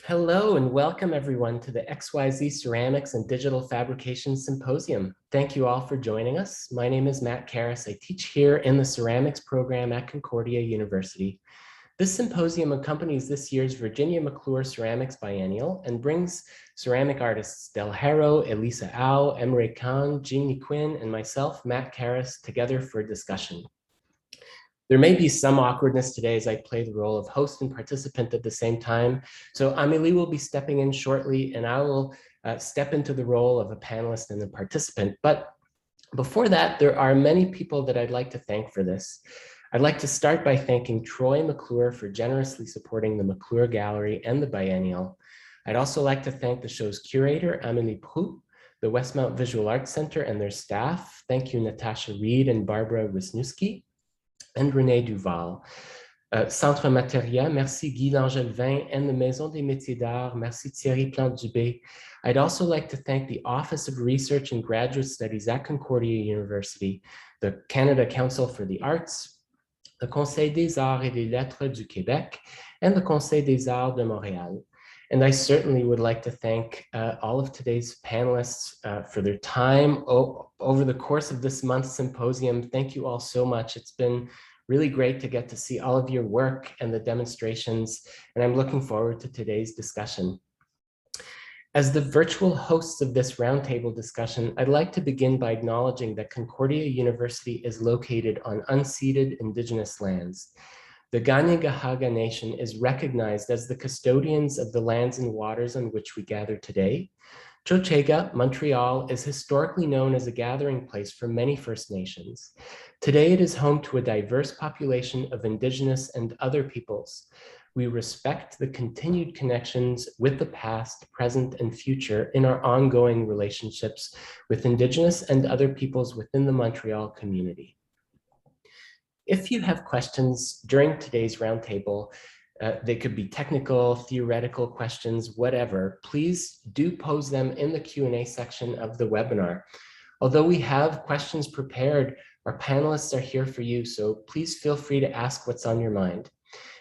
Hello and welcome everyone to the XYZ Ceramics and Digital Fabrication Symposium. Thank you all for joining us. My name is Matt Karras. I teach here in the ceramics program at Concordia University. This symposium accompanies this year's Virginia McClure Ceramics Biennial and brings ceramic artists Harrow, Eliza Au, Emre Can, Jeanne Quinn, and myself, Matt Karras, together for a discussion. There may be some awkwardness today as I play the role of host and participant at the same time. So Amélie will be stepping in shortly and I will step into the role of a panelist and a participant. But before that, there are many people that I'd like to thank for this. I'd like to start by thanking Troy McClure for generously supporting the McClure Gallery and the Biennial. I'd also like to thank the show's curator, Amélie Proulx, the Westmount Visual Arts Center and their staff. Thank you, Natasha Reed and Barbara Wisniewski, and René Duval. Centre Materia, merci Guy Langelvin and the Maison des métiers d'art, merci Thierry Plante-Dubé. I'd also like to thank the Office of Research and Graduate Studies at Concordia University, the Canada Council for the Arts, the Conseil des Arts et des Lettres du Québec, and the Conseil des Arts de Montréal. And I certainly would like to thank all of today's panelists for their time over the course of this month's symposium. Thank you all so much. It's been really great to get to see all of your work and the demonstrations, and I'm looking forward to today's discussion. As the virtual hosts of this roundtable discussion, I'd like to begin by acknowledging that Concordia University is located on unceded Indigenous lands. The Kanien'kehá:ka Nation is recognized as the custodians of the lands and waters on which we gather today. Tiohtià:ke, Montreal, is historically known as a gathering place for many First Nations. Today, it is home to a diverse population of Indigenous and other peoples. We respect the continued connections with the past, present, and future in our ongoing relationships with Indigenous and other peoples within the Montreal community. If you have questions during today's roundtable, they could be technical, theoretical questions, whatever. Please do pose them in the Q&A section of the webinar. Although we have questions prepared, our panelists are here for you, so please feel free to ask what's on your mind.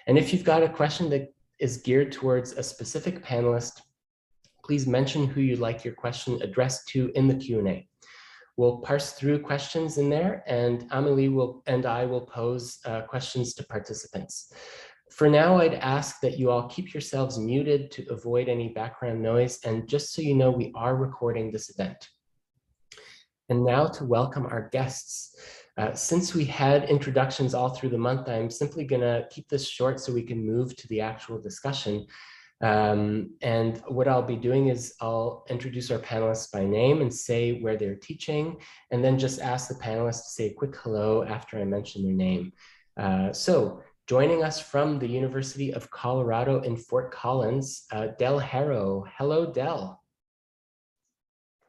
And if you've got a question that is geared towards a specific panelist, please mention who you'd like your question addressed to in the Q&A. We'll parse through questions in there, and Amélie and I will pose questions to participants. For now, I'd ask that you all keep yourselves muted to avoid any background noise, and just so you know, we are recording this event. And now to welcome our guests. Since we had introductions all through the month, I'm simply gonna keep this short so we can move to the actual discussion. And what I'll be doing is I'll introduce our panelists by name and say where they're teaching, and then just ask the panelists to say a quick hello after I mention their name. So joining us from the University of Colorado in Fort Collins, Harrow. Hello, Del.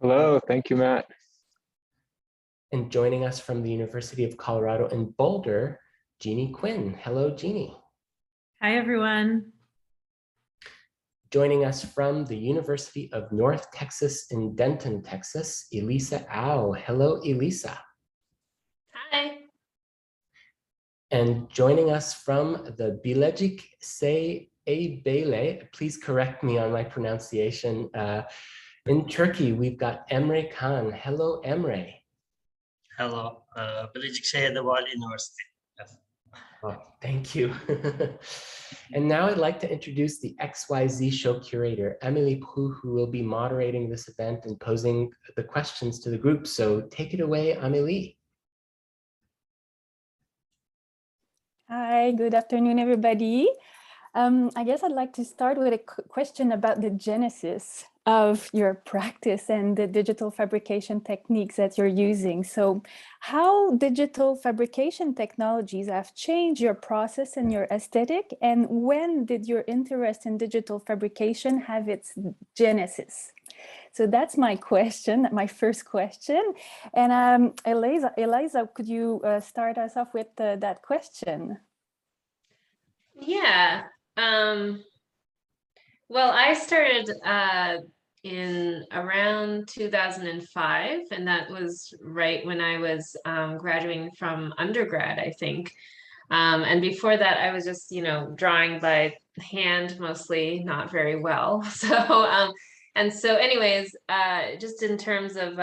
Hello, thank you, Matt. And joining us from the University of Colorado in Boulder, Jeanne Quinn. Hello, Jeanne. Hi, everyone. Joining us from the University of North Texas in Denton, Texas, Eliza Au. Hello, Eliza. Hi. And joining us from the Bilecik Se Ebeyle, please correct me on my pronunciation, in Turkey, we've got Emre Can. Hello, Emre. Hello, Bilecik Şehir'de University. Yes. Oh, thank you. And now I'd like to introduce the XYZ show curator, Amélie Proulx, who will be moderating this event and posing the questions to the group. So take it away, Amélie. Hi, good afternoon, everybody. I guess I'd like to start with a question about the genesis of your practice and the digital fabrication techniques that you're using. So how digital fabrication technologies have changed your process and your aesthetic, and when did your interest in digital fabrication have its genesis? So that's my question, my first question. And Eliza, could you start us off with that question? Yeah. Well, I started in around 2005, and that was right when I was graduating from undergrad, I think. And before that, I was just, drawing by hand mostly not very well. So anyways, just in terms of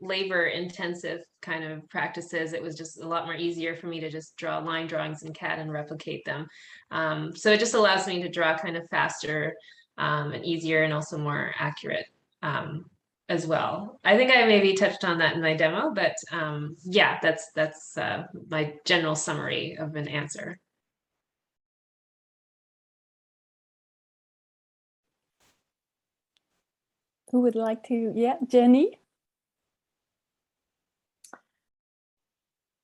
labor intensive kind of practices, it was just a lot more easier for me to just draw line drawings in CAD and replicate them. So it just allows me to draw kind of faster and easier and also more accurate as well. I think I maybe touched on that in my demo, but yeah, that's my general summary of an answer. Who would like to? Yeah, Jenny.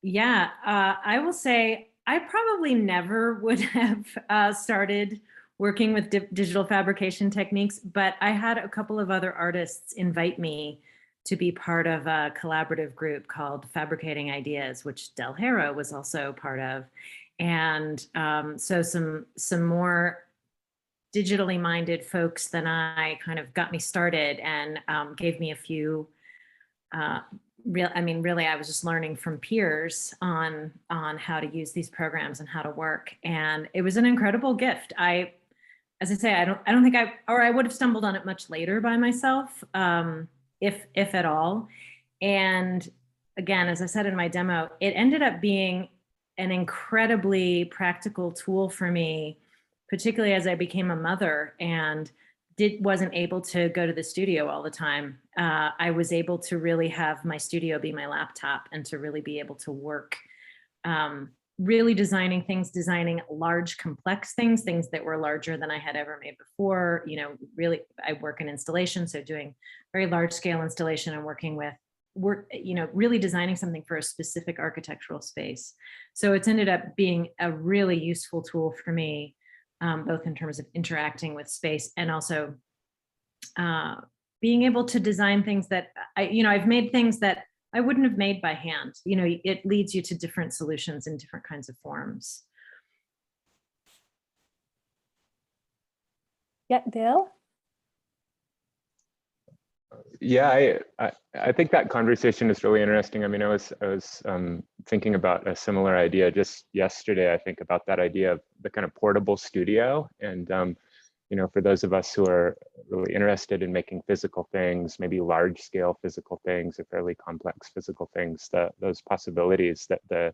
Yeah, I will say I probably never would have started working with digital fabrication techniques, but I had a couple of other artists invite me to be part of a collaborative group called Fabricating Ideas, which Del Harrow was also part of. And so some more digitally minded folks than I kind of got me started and gave me a few really, I was just learning from peers on how to use these programs and how to work, and it was an incredible gift. As I say, I don't think I would have stumbled on it much later by myself, if at all. And again, as I said in my demo, it ended up being an incredibly practical tool for me, particularly as I became a mother and wasn't able to go to the studio all the time. I was able to really have my studio be my laptop and to really be able to work, really designing large, complex things that were larger than I had ever made before. You know, really, I work in installation, so doing very large scale installation and working with really designing something for a specific architectural space. So it's ended up being a really useful tool for me, both in terms of interacting with space and also being able to design things that I've made things that I wouldn't have made by hand. You know, it leads you to different solutions in different kinds of forms. Yeah, Dale. Yeah, I think that conversation is really interesting. I mean, I was thinking about a similar idea just yesterday. I think about that idea of the kind of portable studio, and for those of us who are really interested in making physical things, maybe large scale physical things or fairly complex physical things, those possibilities that the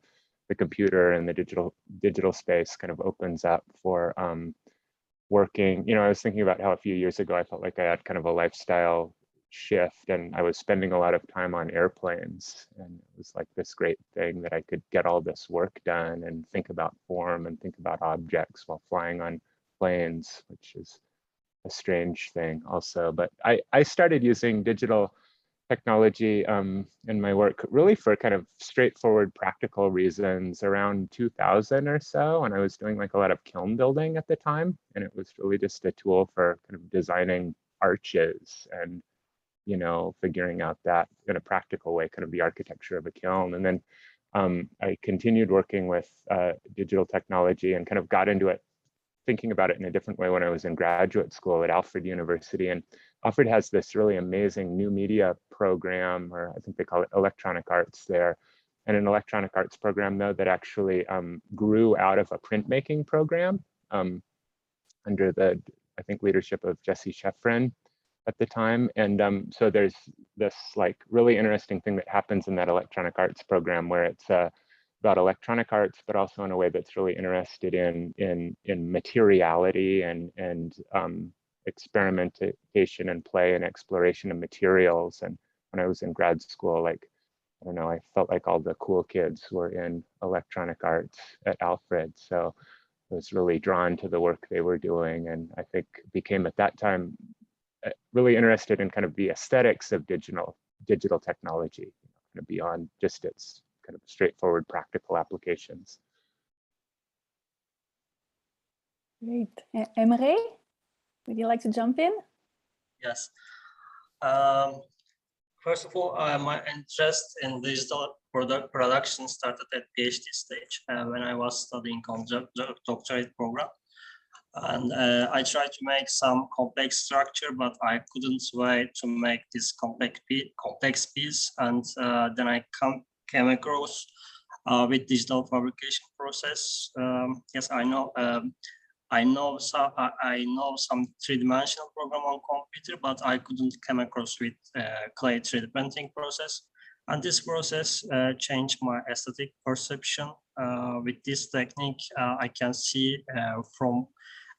computer and the digital space kind of opens up for working. I was thinking about how a few years ago I felt like I had kind of a lifestyle shift and I was spending a lot of time on airplanes, and it was like this great thing that I could get all this work done and think about form and think about objects while flying on planes, which is a strange thing also. But I started using digital technology in my work really for kind of straightforward practical reasons around 2000 or so, and I was doing like a lot of kiln building at the time, and it was really just a tool for kind of designing arches and figuring out that in a practical way, kind of the architecture of a kiln. And then I continued working with digital technology and kind of got into it, thinking about it in a different way when I was in graduate school at Alfred University. And Alfred has this really amazing new media program, or I think they call it electronic arts there. And an electronic arts program, though, that actually grew out of a printmaking program under the, I think, leadership of Jesse Sheffrin at the time. And so there's this like really interesting thing that happens in that electronic arts program where it's about electronic arts, but also in a way that's really interested in materiality and experimentation and play and exploration of materials. And when I was in grad school, like, I don't know, I felt like all the cool kids were in electronic arts at Alfred. So I was really drawn to the work they were doing, and I think became at that time really interested in kind of the aesthetics of digital technology, kind of beyond just its kind of straightforward practical applications. Great. Emre, would you like to jump in? Yes. First of all, my interest in digital production started at PhD stage when I was studying on doctorate program. And I tried to make some complex structure, but I couldn't wait to make this complex piece. And then I came across with digital fabrication process. Yes, I know I know some three-dimensional program on computer, but I couldn't come across with clay 3D printing process. And this process changed my aesthetic perception. With this technique, I can see from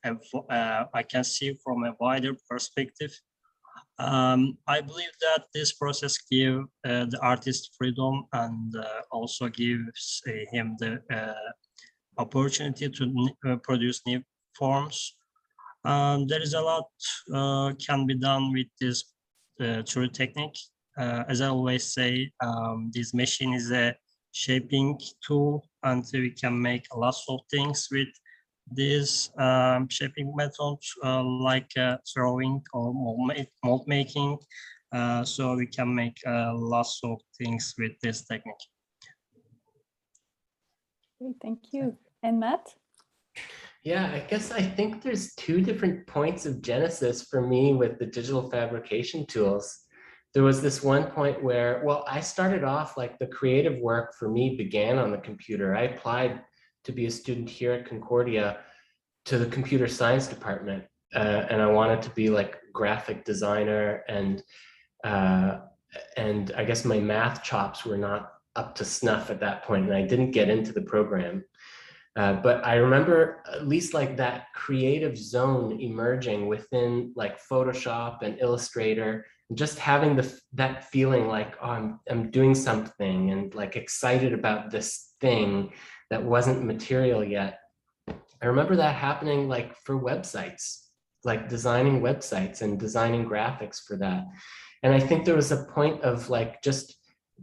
a wider perspective. I believe that this process gives the artist freedom and also gives him the opportunity to produce new forms. There is a lot can be done with this true technique. As I always say, this machine is a shaping tool, and we can make lots of things with this shaping methods, like throwing or mold making. So we can make lots of things with this technique. Great, thank you. And Matt? Yeah, I guess I think there's two different points of genesis for me with the digital fabrication tools. There was this one point where, well, I started off like the creative work for me began on the computer. I applied to be a student here at Concordia to the computer science department, and I wanted to be like graphic designer, and I guess my math chops were not up to snuff at that point, and I didn't get into the program. But I remember at least like that creative zone emerging within like Photoshop and Illustrator, and just having that feeling like, oh, I'm doing something, and like excited about this thing that wasn't material yet. I remember that happening like for websites, like designing websites and designing graphics for that. And I think there was a point of like just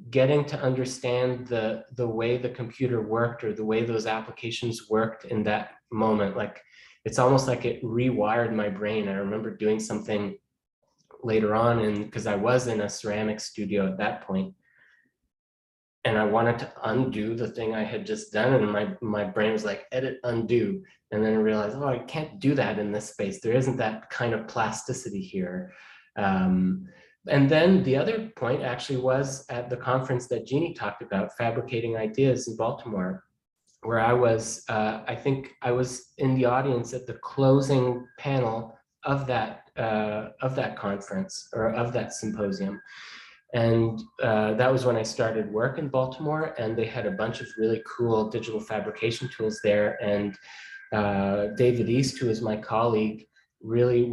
getting to understand the way the computer worked, or the way those applications worked in that moment. Like it's almost like it rewired my brain. I remember doing something later on, and because I was in a ceramic studio at that point, and I wanted to undo the thing I had just done, and my brain was like, edit, undo. And then I realized, oh, I can't do that in this space. There isn't that kind of plasticity here. And then the other point actually was at the conference that Jeannie talked about, Fabricating Ideas in Baltimore, where I was, I think I was in the audience at the closing panel of that conference, or of that symposium. And that was when I started work in Baltimore, and they had a bunch of really cool digital fabrication tools there. And David East, who is my colleague, really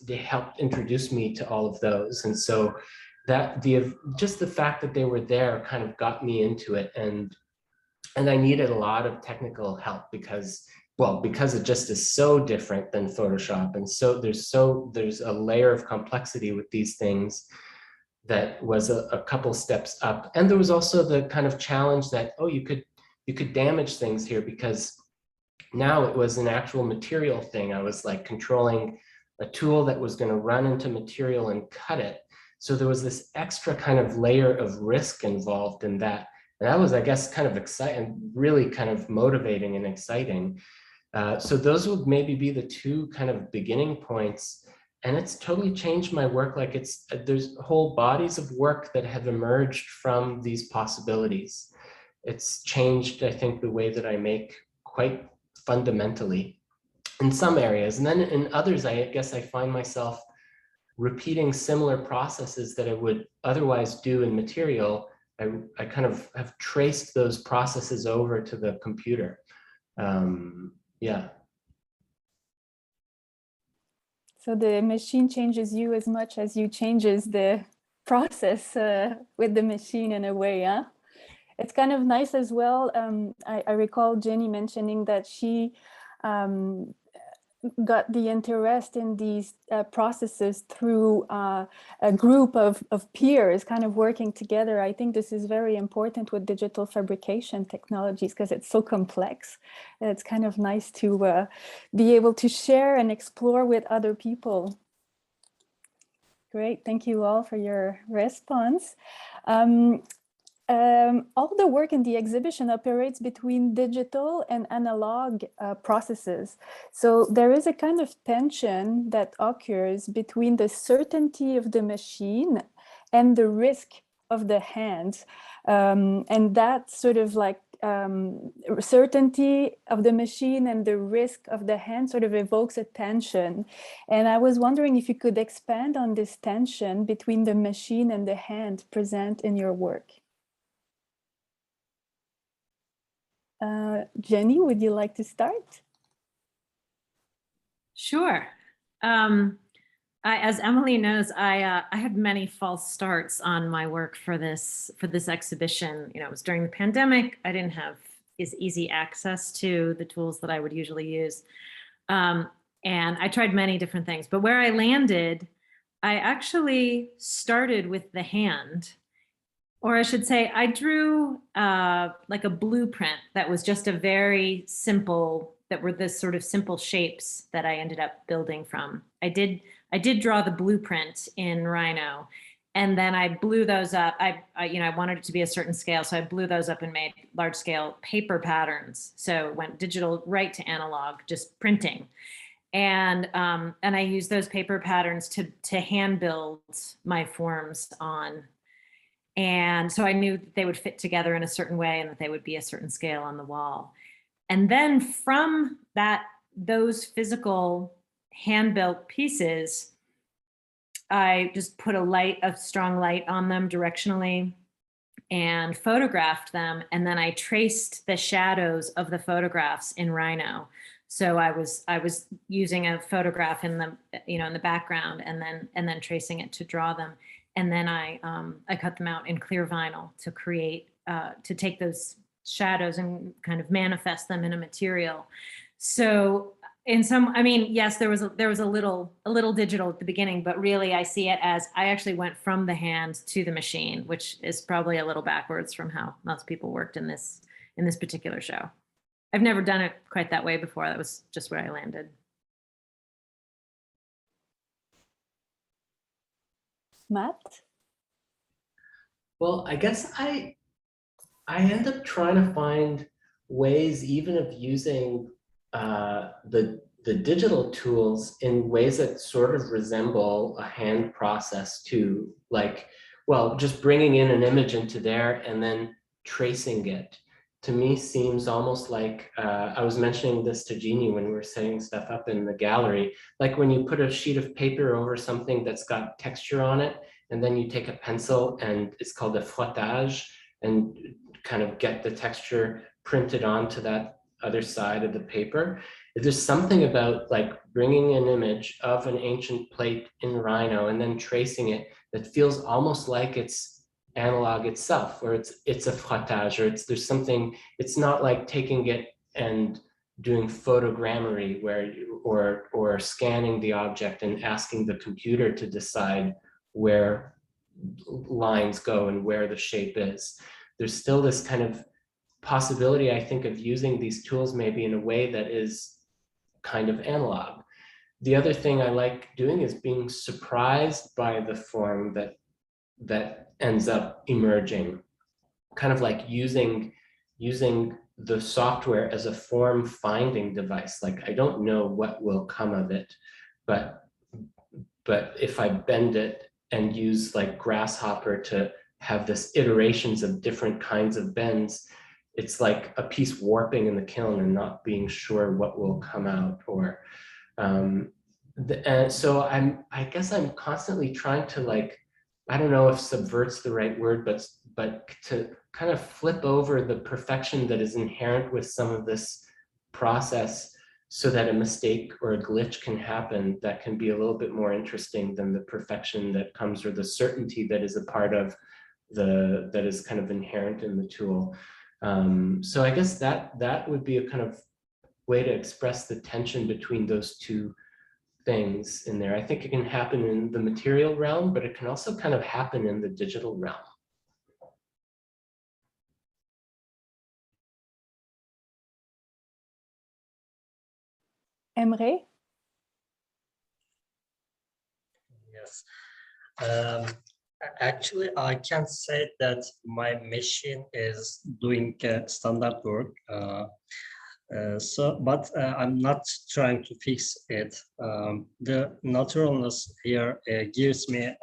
they helped introduce me to all of those. And so that just the fact that they were there kind of got me into it. And I needed a lot of technical help because it just is so different than Photoshop. And so there's a layer of complexity with these things that was a couple steps up. And there was also the kind of challenge that, oh, you could damage things here, because now it was an actual material thing. I was like controlling a tool that was going to run into material and cut it. So there was this extra kind of layer of risk involved in that. And that was, I guess, kind of exciting, really kind of motivating and exciting. So those would maybe be the two kind of beginning points. And it's totally changed my work. Like there's whole bodies of work that have emerged from these possibilities. It's changed, I think, the way that I make quite fundamentally in some areas. And then in others, I guess I find myself repeating similar processes that I would otherwise do in material. I kind of have traced those processes over to the computer. Yeah. So the machine changes you as much as you changes the process with the machine in a way, huh? It's kind of nice as well. I recall Jenny mentioning that she got the interest in these processes through a group of peers kind of working together. I think this is very important with digital fabrication technologies because it's so complex. It's kind of nice to be able to share and explore with other people. Great, thank you all for your response. All the work in the exhibition operates between digital and analog processes. So there is a kind of tension that occurs between the certainty of the machine and the risk of the hand. And that sort of like certainty of the machine and the risk of the hand sort of evokes a tension. And I was wondering if you could expand on this tension between the machine and the hand present in your work. Jenny, would you like to start? Sure. As Emily knows, I had many false starts on my work for this exhibition. You know, it was during the pandemic. I didn't have as easy access to the tools that I would usually use. And I tried many different things, but where I landed, I actually started with the hand, or I should say I drew like a blueprint that was just a very simple, that were the sort of simple shapes that I ended up building from. I did draw the blueprint in Rhino, and then I blew those up. I wanted it to be a certain scale, so I blew those up and made large scale paper patterns. So it went digital right to analog, just printing. And I used those paper patterns to hand build my forms on. And so I knew that they would fit together in a certain way and that they would be a certain scale on the wall. And then from those physical hand-built pieces, I just put a strong light on them directionally and photographed them. And then I traced the shadows of the photographs in Rhino. So I was using a photograph in the background and then tracing it to draw them. And then I cut them out in clear vinyl to create, to take those shadows and kind of manifest them in a material. So yes, there was a little digital at the beginning, but really I see it as I actually went from the hand to the machine, which is probably a little backwards from how most people worked in this particular show. I've never done it quite that way before. That was just where I landed. Matt? Well, I guess I end up trying to find ways even of using the digital tools in ways that sort of resemble a hand process too, like, well, just bringing in an image into there and then tracing it, to me seems almost like, I was mentioning this to Jeanne when we were setting stuff up in the gallery, like when you put a sheet of paper over something that's got texture on it, and then you take a pencil and it's called a frottage and kind of get the texture printed onto that other side of the paper. There's something about like bringing an image of an ancient plate in Rhino and then tracing it that feels almost like it's analog itself, or it's a frottage, or there's something, it's not like taking it and doing photogrammetry or scanning the object and asking the computer to decide where lines go and where the shape is. There's still this kind of possibility, I think, of using these tools maybe in a way that is kind of analog. The other thing I like doing is being surprised by the form that ends up emerging, kind of like using the software as a form finding device. Like, I don't know what will come of it, but if I bend it and use like Grasshopper to have this iterations of different kinds of bends, it's like a piece warping in the kiln and not being sure what will come out. Or and so I guess I'm constantly trying to, like, I don't know if subvert's the right word, but to kind of flip over the perfection that is inherent with some of this process, so that a mistake or a glitch can happen that can be a little bit more interesting than the perfection that comes, or the certainty that is a part of that is kind of inherent in the tool. So I guess that would be a kind of way to express the tension between those two things in there. I think it can happen in the material realm, but it can also kind of happen in the digital realm. Emre? Yes. Actually, I can say that my machine is doing standard work. But I'm not trying to fix it. The naturalness here gives me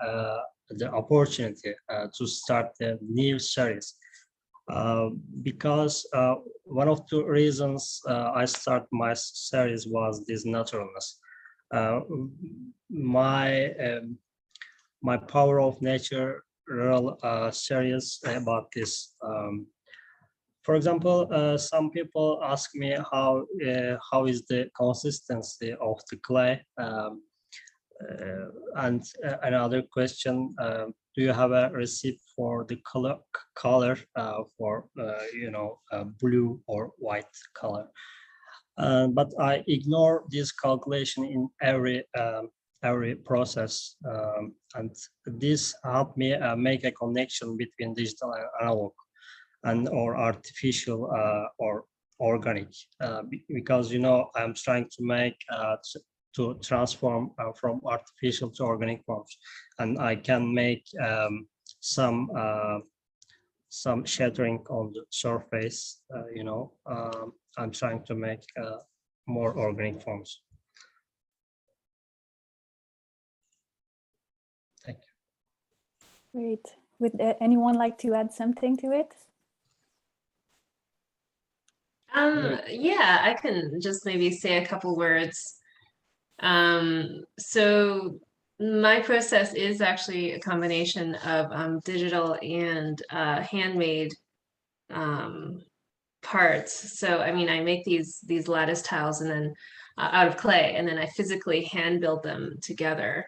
the opportunity to start a new series because one of the reasons I start my series was this naturalness. My Power of Nature series about this. For example, some people ask me how is the consistency of the clay, and another question: do you have a recipe for the color for blue or white color? But I ignore this calculation in every process, and this helped me make a connection between digital and analog, and or artificial or organic, because I'm trying to make to transform from artificial to organic forms, and I can make some shattering on the surface. I'm trying to make more organic forms. Thank you. Great. Would anyone like to add something to it? Yeah, I can just maybe say a couple words. So my process is actually a combination of digital and handmade parts. So I mean, I make these lattice tiles and then out of clay, and then I physically hand build them together.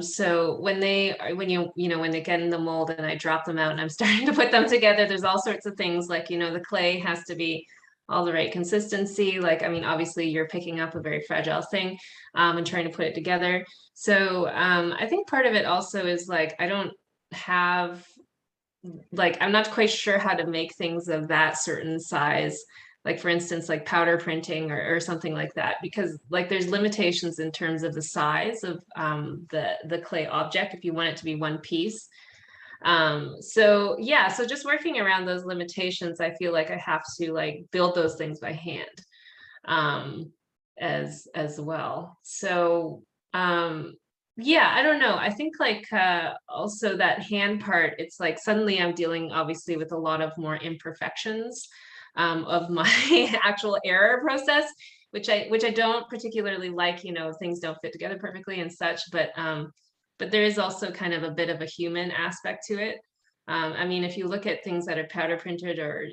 So when they get in the mold and I drop them out and I'm starting to put them together, there's all sorts of things like, the clay has to be all the right consistency. Like, I mean, obviously you're picking up a very fragile thing and trying to put it together. So I think part of it also is like, I don't have, like, I'm not quite sure how to make things of that certain size. Like, for instance, like powder printing or something like that, because like there's limitations in terms of the size of the clay object if you want it to be one piece. So yeah, so just working around those limitations, I feel like I have to like build those things by hand as well. So yeah, I don't know. I think like also that hand part, it's like suddenly I'm dealing obviously with a lot of more imperfections of my actual error process, which I don't particularly like, things don't fit together perfectly and such, but there is also kind of a bit of a human aspect to it. I mean, if you look at things that are powder printed or,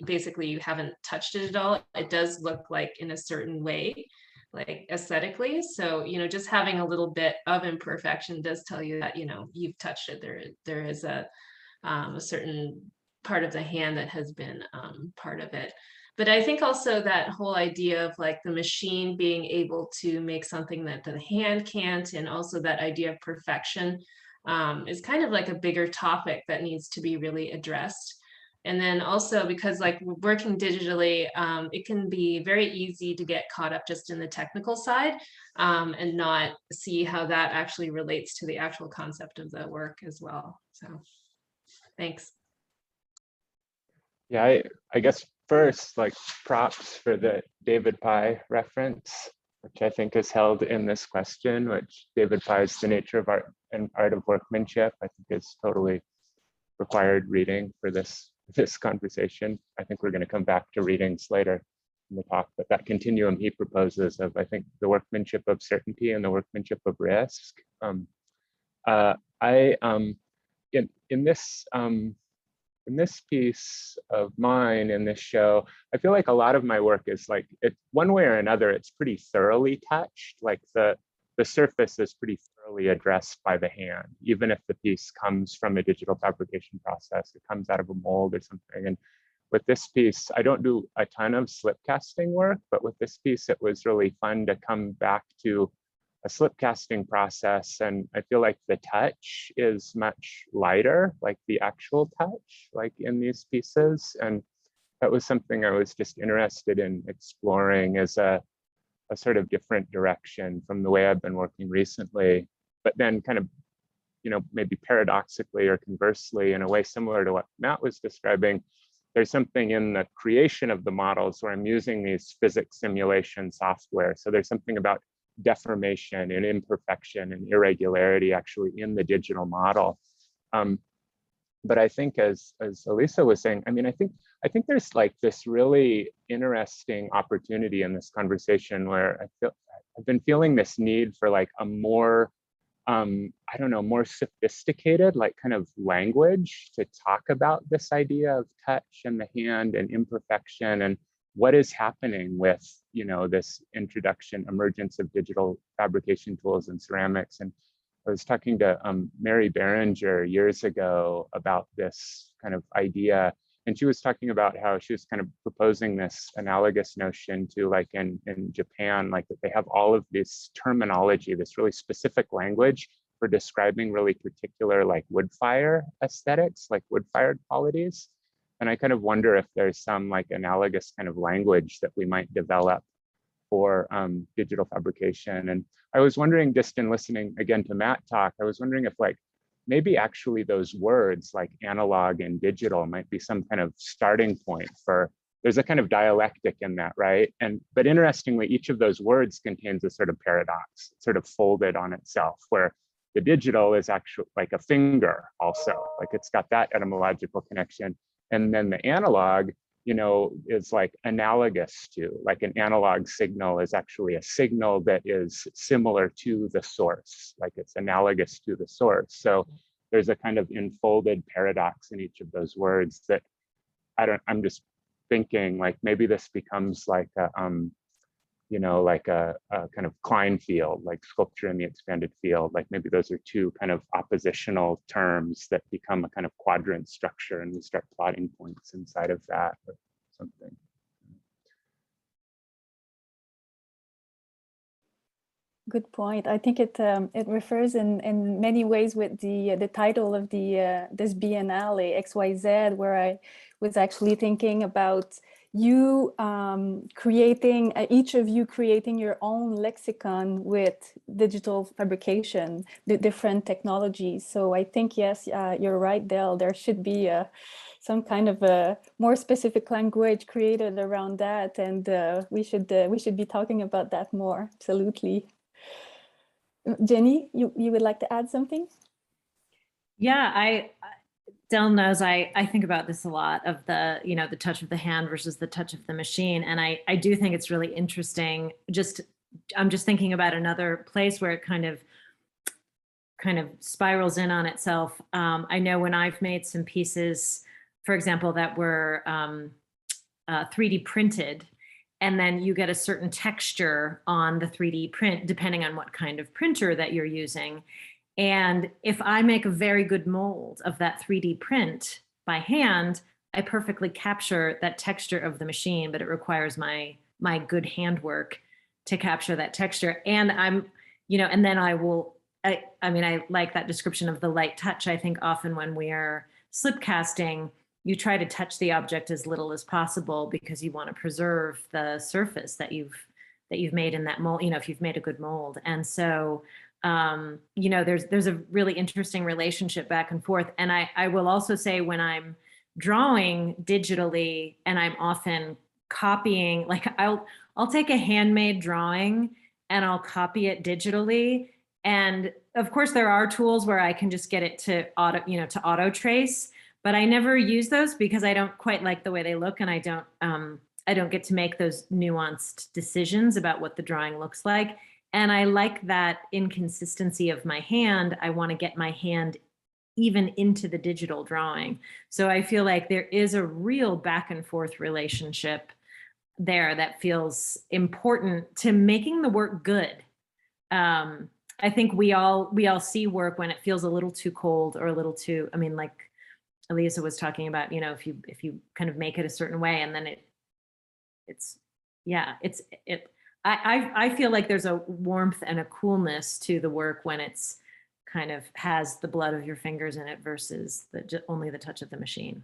basically you haven't touched it at all, it does look like in a certain way, like aesthetically. So, just having a little bit of imperfection does tell you that, you've touched it. There is a certain part of the hand that has been part of it. But I think also that whole idea of like the machine being able to make something that the hand can't, and also that idea of perfection is kind of like a bigger topic that needs to be really addressed. And then also because like working digitally, it can be very easy to get caught up just in the technical side and not see how that actually relates to the actual concept of the work as well. So thanks. Yeah, I guess first, like props for the David Pye reference, which I think is held in this question, which David Pye's The Nature of Art and Art of Workmanship, I think is totally required reading for this conversation. I think we're going to come back to readings later in the talk, but that continuum he proposes of, I think, the workmanship of certainty and the workmanship of risk. In this piece of mine, in this show, I feel like a lot of my work is like, it one way or another, it's pretty thoroughly touched. Like the surface is pretty thoroughly addressed by the hand, even if the piece comes from a digital fabrication process, it comes out of a mold or something. And with this piece, I don't do a ton of slip casting work, but with this piece, it was really fun to come back to a slip casting process. And I feel like the touch is much lighter, like the actual touch, like in these pieces. And that was something I was just interested in exploring as a sort of different direction from the way I've been working recently, but then kind of, maybe paradoxically or conversely, in a way similar to what Matt was describing, there's something in the creation of the models where I'm using these physics simulation software. So there's something about deformation and imperfection and irregularity actually in the digital model. But I think as Eliza was saying, I mean, I think there's like this really interesting opportunity in this conversation where I've been feeling this need for like a more, I don't know, more sophisticated, like kind of language to talk about this idea of touch and the hand and imperfection and what is happening with, you know, this emergence of digital fabrication tools in ceramics. And I was talking to Mary Berenger years ago about this kind of idea, and she was talking about how she was kind of proposing this analogous notion to like in Japan, like that they have all of this terminology, this really specific language for describing really particular like wood fire aesthetics, like wood fired qualities. And I kind of wonder if there's some like analogous kind of language that we might develop for digital fabrication. And I was wondering, just in listening again to Matt talk, I was wondering if like maybe actually those words like analog and digital might be some kind of starting point for, there's a kind of dialectic in that, right? But interestingly, each of those words contains a sort of paradox, sort of folded on itself, where the digital is actually like a finger also, like it's got that etymological connection. And then the analog, you know, is like analogous to, like an analog signal is actually a signal that is similar to the source, like it's analogous to the source. So there's a kind of enfolded paradox in each of those words that I'm just thinking like maybe this becomes like a, you know, like a kind of Klein field, like sculpture in the expanded field. Like maybe those are two kind of oppositional terms that become a kind of quadrant structure, and we start plotting points inside of that or something. Good point. I think it refers in many ways with the title of this Biennale, XYZ, where I was actually thinking about you creating, each of you creating your own lexicon with digital fabrication, the different technologies. So I think, yes, you're right, Del, there should be some kind of a more specific language created around that. And we should be talking about that more, absolutely. Jenny, you would like to add something? Yeah, Del knows I think about this a lot, of the, you know, the touch of the hand versus the touch of the machine. And I do think it's really interesting. I'm just thinking about another place where it kind of spirals in on itself. I know when I've made some pieces, for example, that were 3D printed, and then you get a certain texture on the 3D print, depending on what kind of printer that you're using. And if I make a very good mold of that 3D print by hand, I perfectly capture that texture of the machine, but it requires my good handwork to capture that texture. And I'm, you know, and then I mean, I like that description of the light touch. I think often when we are slip casting, you try to touch the object as little as possible because you want to preserve the surface that you've made in that mold, you know, if you've made a good mold. And so, you know, there's a really interesting relationship back and forth. And I will also say, when I'm drawing digitally and I'm often copying, like I'll take a handmade drawing and I'll copy it digitally. And of course there are tools where I can just get it to auto trace, but I never use those because I don't quite like the way they look, and I don't get to make those nuanced decisions about what the drawing looks like. And I like that inconsistency of my hand. I want to get my hand even into the digital drawing. So I feel like there is a real back and forth relationship there that feels important to making the work good. I think we all see work when it feels a little too cold or a little too, I mean, like Eliza was talking about, you know, if you kind of make it a certain way and then I feel like there's a warmth and a coolness to the work when it's kind of has the blood of your fingers in it versus only the touch of the machine.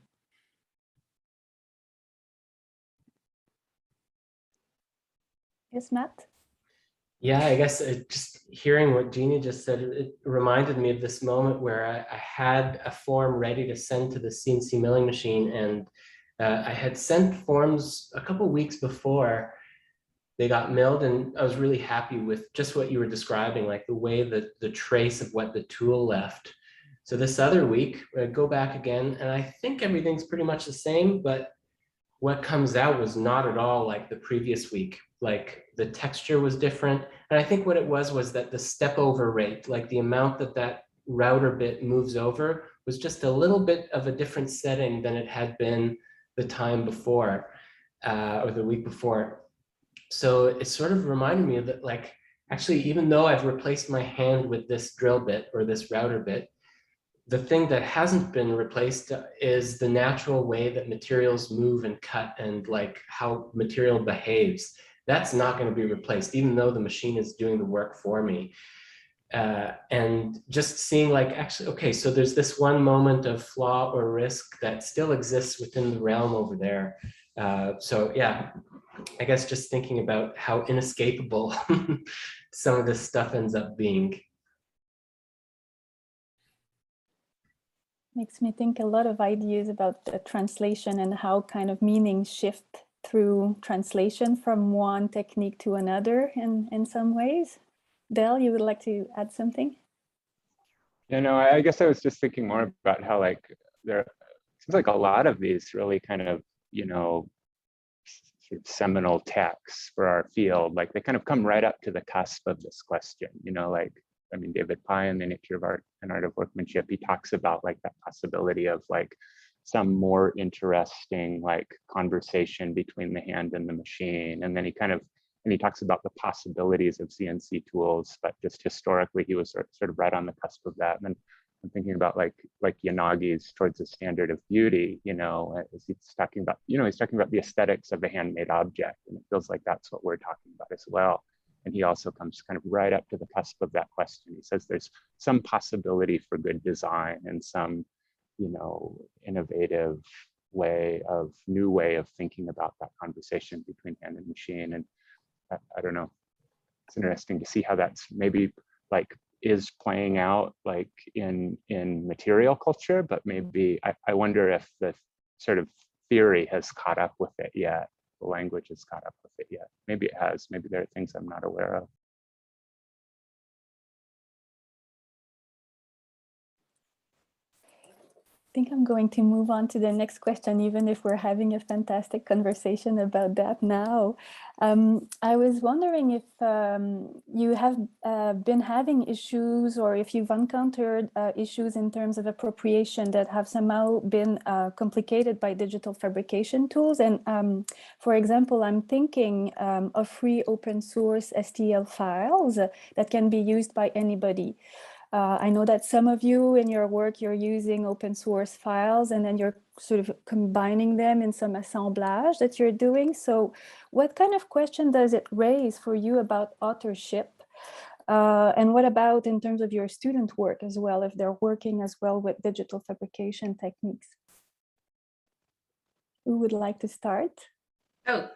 Yes, Matt? Yeah, I guess just hearing what Jeannie just said, it reminded me of this moment where I had a form ready to send to the CNC milling machine, and I had sent forms a couple weeks before they got milled, and I was really happy with just what you were describing, like the way that the trace of what the tool left. So this other week, I go back again, and I think everything's pretty much the same, but what comes out was not at all like the previous week. Like the texture was different. And I think what it was that the step over rate, like the amount that that router bit moves over, was just a little bit of a different setting than it had been the time before, or the week before. So it sort of reminded me that, like, actually, even though I've replaced my hand with this drill bit or this router bit, the thing that hasn't been replaced is the natural way that materials move and cut, and like how material behaves. That's not going to be replaced, even though the machine is doing the work for me. And just seeing, like, actually, okay, so there's this one moment of flaw or risk that still exists within the realm over there. So yeah, I guess just thinking about how inescapable some of this stuff ends up being. Makes me think a lot of ideas about the translation and how kind of meanings shift through translation from one technique to another in some ways. Del, you would like to add something? Yeah, no, I guess I was just thinking more about how, like, there seems like a lot of these really kind of, you know, sort of seminal texts for our field, like they kind of come right up to the cusp of this question, you know, like, I mean, David Pye in The Nature of Art and Art of Workmanship, he talks about like that possibility of like some more interesting like conversation between the hand and the machine. And then he talks about the possibilities of CNC tools, but just historically, he was sort of right on the cusp of that. And then I'm thinking about like Yanagi's Towards the Standard of Beauty, you know, as he's talking about, you know, he's talking about the aesthetics of a handmade object. And it feels like that's what we're talking about as well. And he also comes kind of right up to the cusp of that question. He says there's some possibility for good design and some, you know, innovative new way of thinking about that conversation between hand and machine. And I don't know, it's interesting to see how that's maybe like is playing out like in material culture, but maybe I wonder if the sort of theory has caught up with it yet. The language has caught up with it yet. Maybe it has. Maybe there are things I'm not aware of. I think I'm going to move on to the next question, even if we're having a fantastic conversation about that now. I was wondering if you have been having issues, or if you've encountered issues in terms of appropriation that have somehow been complicated by digital fabrication tools. And for example, I'm thinking of free open source STL files that can be used by anybody. I know that some of you in your work, you're using open source files and then you're sort of combining them in some assemblage that you're doing. So what kind of question does it raise for you about authorship? And what about in terms of your student work as well, if they're working as well with digital fabrication techniques? Who would like to start? Oh,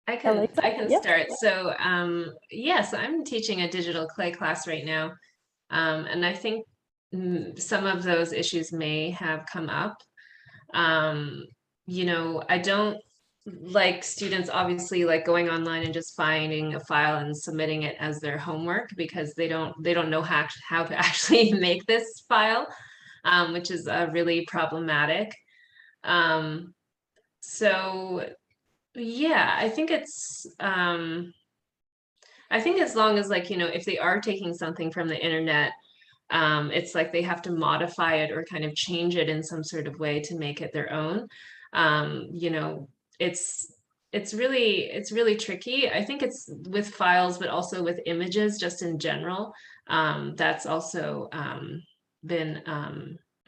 I can Yeah. start. So yes, I'm teaching a digital clay class right now. And I think some of those issues may have come up. You know, I don't like students obviously like going online and just finding a file and submitting it as their homework, because they don't know how to actually make this file, which is really problematic. So yeah, I think it's I think as long as, like, you know, if they are taking something from the internet, it's like they have to modify it or kind of change it in some sort of way to make it their own. You know, it's really tricky. I think it's with files, but also with images just in general. That's also been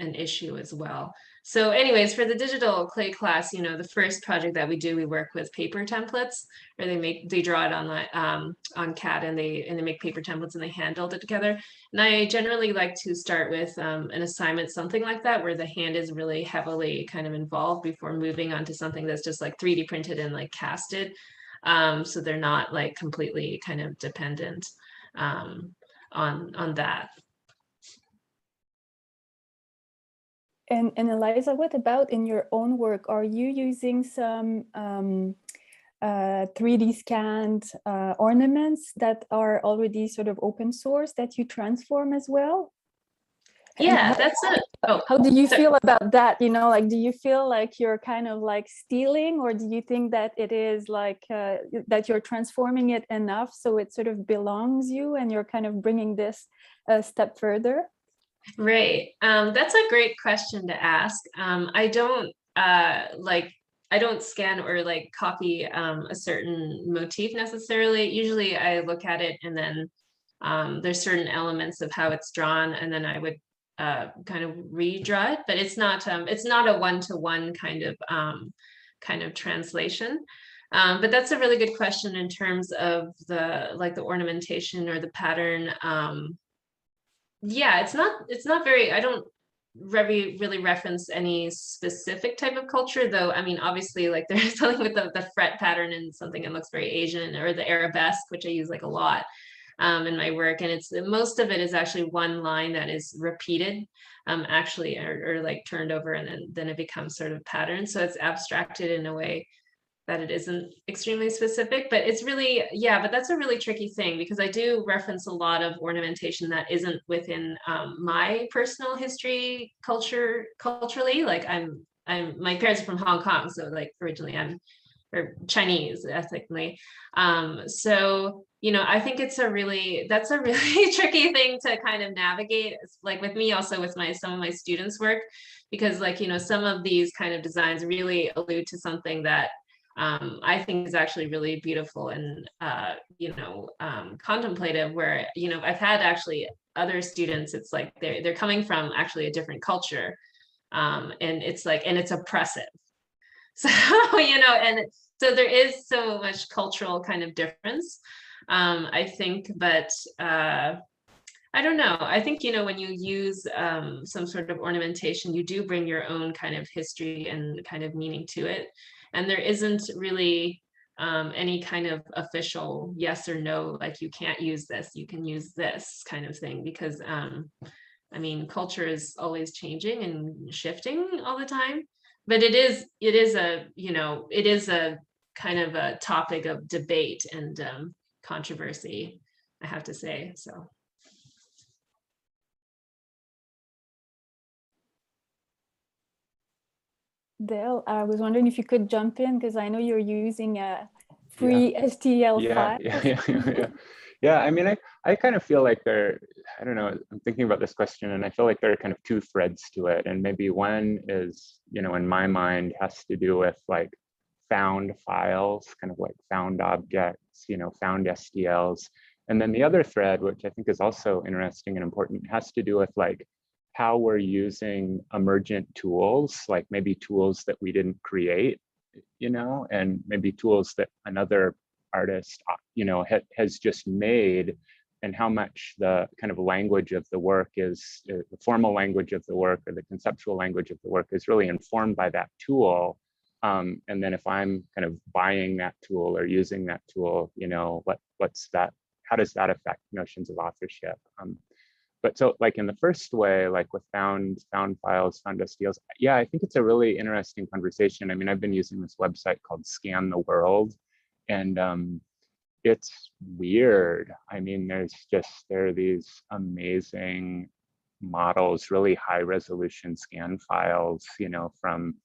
an issue as well. So anyways, for the digital clay class, you know, the first project that we do, we work with paper templates, or they draw it on CAD, and they make paper templates and they hand build it together. And I generally like to start with an assignment, something like that, where the hand is really heavily kind of involved before moving on to something that's just like 3D printed and like casted. So they're not like completely kind of dependent on that. And Eliza, what about in your own work? Are you using some 3D scanned ornaments that are already sort of open source that you transform as well? Yeah, that's it. Oh, how do you sorry. feel about that? You know, like, do you feel like you're kind of like stealing, or do you think that it is like that you're transforming it enough so it sort of belongs you and you're kind of bringing this a step further? Right. That's a great question to ask. I don't I don't scan or like copy a certain motif necessarily. Usually I look at it and then there's certain elements of how it's drawn, and then I would kind of redraw it, but it's not a one-to-one kind of translation. But that's a really good question in terms of the ornamentation or the pattern. Yeah, it's not very, I don't really reference any specific type of culture, though. I mean, obviously, like there's something with the fret pattern and something that looks very Asian, or the arabesque, which I use like a lot in my work. And it's most of it is actually one line that is repeated, actually, or like turned over, and then it becomes sort of pattern. So it's abstracted in a way that it isn't extremely specific, but it's really, yeah, but that's a really tricky thing, because I do reference a lot of ornamentation that isn't within my personal history culturally. Like my parents are from Hong Kong, so like originally I'm Chinese ethnically. So, you know, I think that's a really tricky thing to kind of navigate. It's like with me, also with some of my students' work, because like, you know, some of these kind of designs really allude to something that I think is actually really beautiful and, you know, contemplative, where, you know, I've had actually other students, it's like they're coming from actually a different culture. And it's like, and it's oppressive. So, you know, and so there is so much cultural kind of difference, I think, but I don't know. I think, you know, when you use some sort of ornamentation, you do bring your own kind of history and kind of meaning to it. And there isn't really any kind of official yes or no, like you can't use this, you can use this kind of thing, because I mean, culture is always changing and shifting all the time. But it is a, you know, it is a kind of a topic of debate and controversy, I have to say. So. Dale, I was wondering if you could jump in, because I know you're using a free STL file. Yeah. I mean, I kind of feel like I don't know, I'm thinking about this question, and I feel like there are kind of two threads to it. And maybe one is, you know, in my mind has to do with like found files, kind of like found objects, you know, found STLs. And then the other thread, which I think is also interesting and important, has to do with like how we're using emergent tools, like maybe tools that we didn't create, you know, and maybe tools that another artist, you know, has just made, and how much the kind of language of the work is, the formal language of the work or the conceptual language of the work is really informed by that tool. And then if I'm kind of buying that tool or using that tool, you know, what's that, how does that affect notions of authorship? But so like in the first way, like with found files, found STLs, yeah, I think it's a really interesting conversation. I mean, I've been using this website called Scan the World, and it's weird. I mean, there are these amazing models, really high resolution scan files, you know, from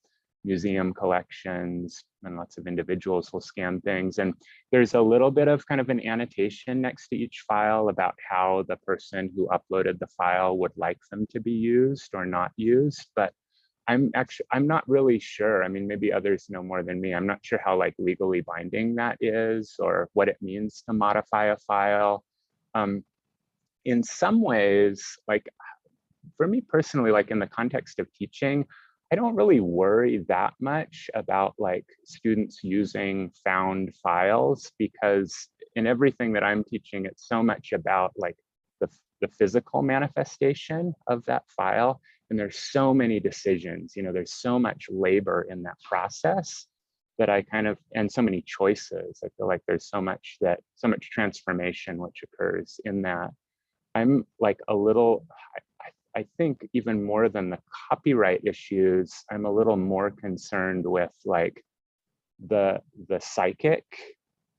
museum collections, and lots of individuals will scan things. And there's a little bit of kind of an annotation next to each file about how the person who uploaded the file would like them to be used or not used. But I'm not really sure. I mean, maybe others know more than me. I'm not sure how like legally binding that is, or what it means to modify a file. In some ways, like for me personally, like in the context of teaching, I don't really worry that much about like students using found files, because in everything that I'm teaching, it's so much about like the physical manifestation of that file. And there's so many decisions, you know, there's so much labor in that process that I kind of, and so many choices. I feel like there's so much transformation which occurs in that. I'm like a little, I think even more than the copyright issues, I'm a little more concerned with like the psychic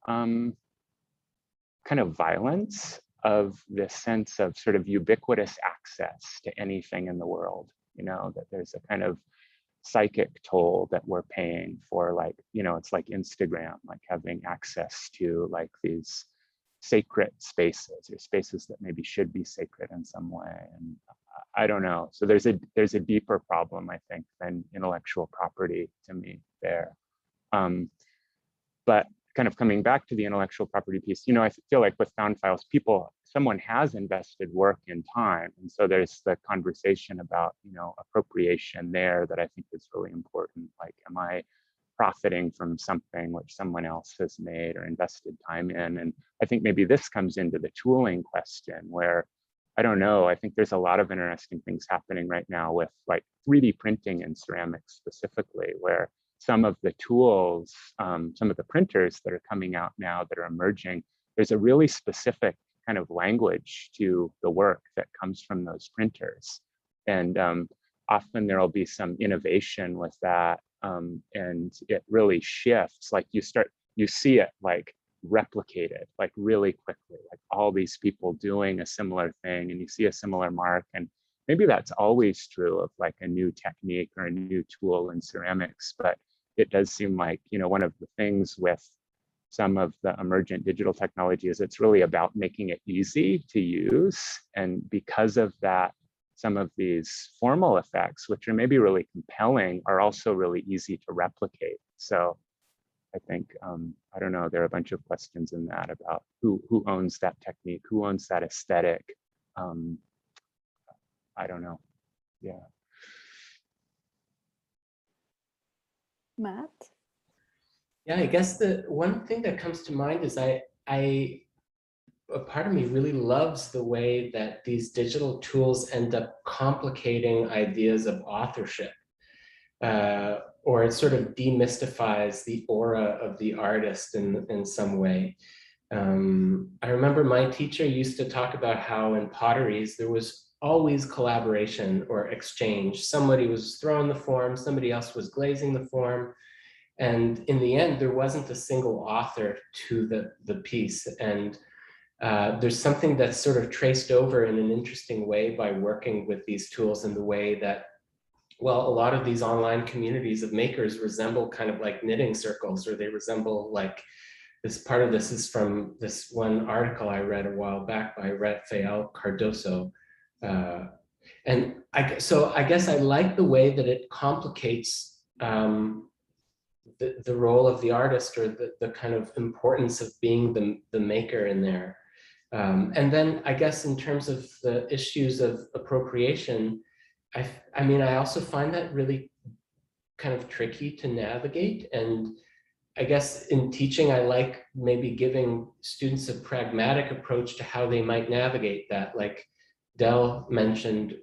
kind of violence of this sense of sort of ubiquitous access to anything in the world, you know, that there's a kind of psychic toll that we're paying for, like, you know, it's like Instagram, like having access to like these sacred spaces or spaces that maybe should be sacred in some way. And I don't know. So there's a deeper problem, I think, than intellectual property to me there. But kind of coming back to the intellectual property piece, you know, I feel like with found files, someone has invested work and time. And so there's the conversation about, you know, appropriation there that I think is really important. Like, am I profiting from something which someone else has made or invested time in? And I think maybe this comes into the tooling question where, I don't know, I think there's a lot of interesting things happening right now with like 3D printing in ceramics specifically, where some of the tools, some of the printers that are coming out now that are emerging, there's a really specific kind of language to the work that comes from those printers. And often there'll be some innovation with that. And it really shifts, like you see it like replicated, like really quickly, like all these people doing a similar thing, and you see a similar mark. And maybe that's always true of like a new technique or a new tool in ceramics, but it does seem like, you know, one of the things with some of the emergent digital technology is it's really about making it easy to use. And because of that, some of these formal effects, which are maybe really compelling, are also really easy to replicate. So I think, I don't know, there are a bunch of questions in that about who owns that technique, who owns that aesthetic. I don't know, yeah. Matt? Yeah, I guess the one thing that comes to mind is a part of me really loves the way that these digital tools end up complicating ideas of authorship, or it sort of demystifies the aura of the artist in some way. I remember my teacher used to talk about how in potteries there was always collaboration or exchange. Somebody was throwing the form, somebody else was glazing the form. And in the end, there wasn't a single author to the piece. And there's something that's sort of traced over in an interesting way by working with these tools in the way that, well, a lot of these online communities of makers resemble kind of like knitting circles, or they resemble like, this part of this is from this one article I read a while back by Rafael Cardoso. And so I guess I like the way that it complicates the role of the artist, or the kind of importance of being the maker in there. And then I guess in terms of the issues of appropriation, I mean, I also find that really kind of tricky to navigate. And I guess in teaching, I like maybe giving students a pragmatic approach to how they might navigate that. Like Del mentioned,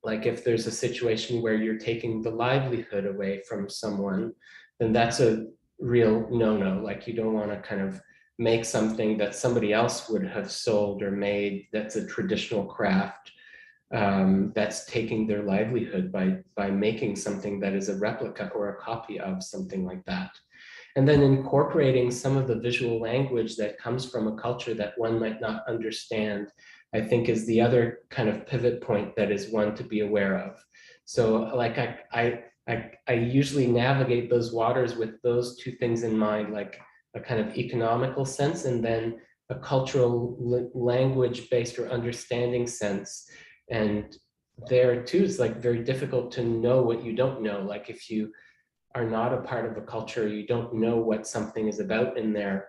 like if there's a situation where you're taking the livelihood away from someone, then that's a real no-no. Like you don't want to kind of make something that somebody else would have sold or made that's a traditional craft, that's taking their livelihood by making something that is a replica or a copy of something like that. And then incorporating some of the visual language that comes from a culture that one might not understand, I think is the other kind of pivot point that is one to be aware of. So like I usually navigate those waters with those two things in mind, like a kind of economical sense and then a cultural language-based or understanding sense. And there too, it's like very difficult to know what you don't know. Like if you are not a part of a culture, you don't know what something is about in there,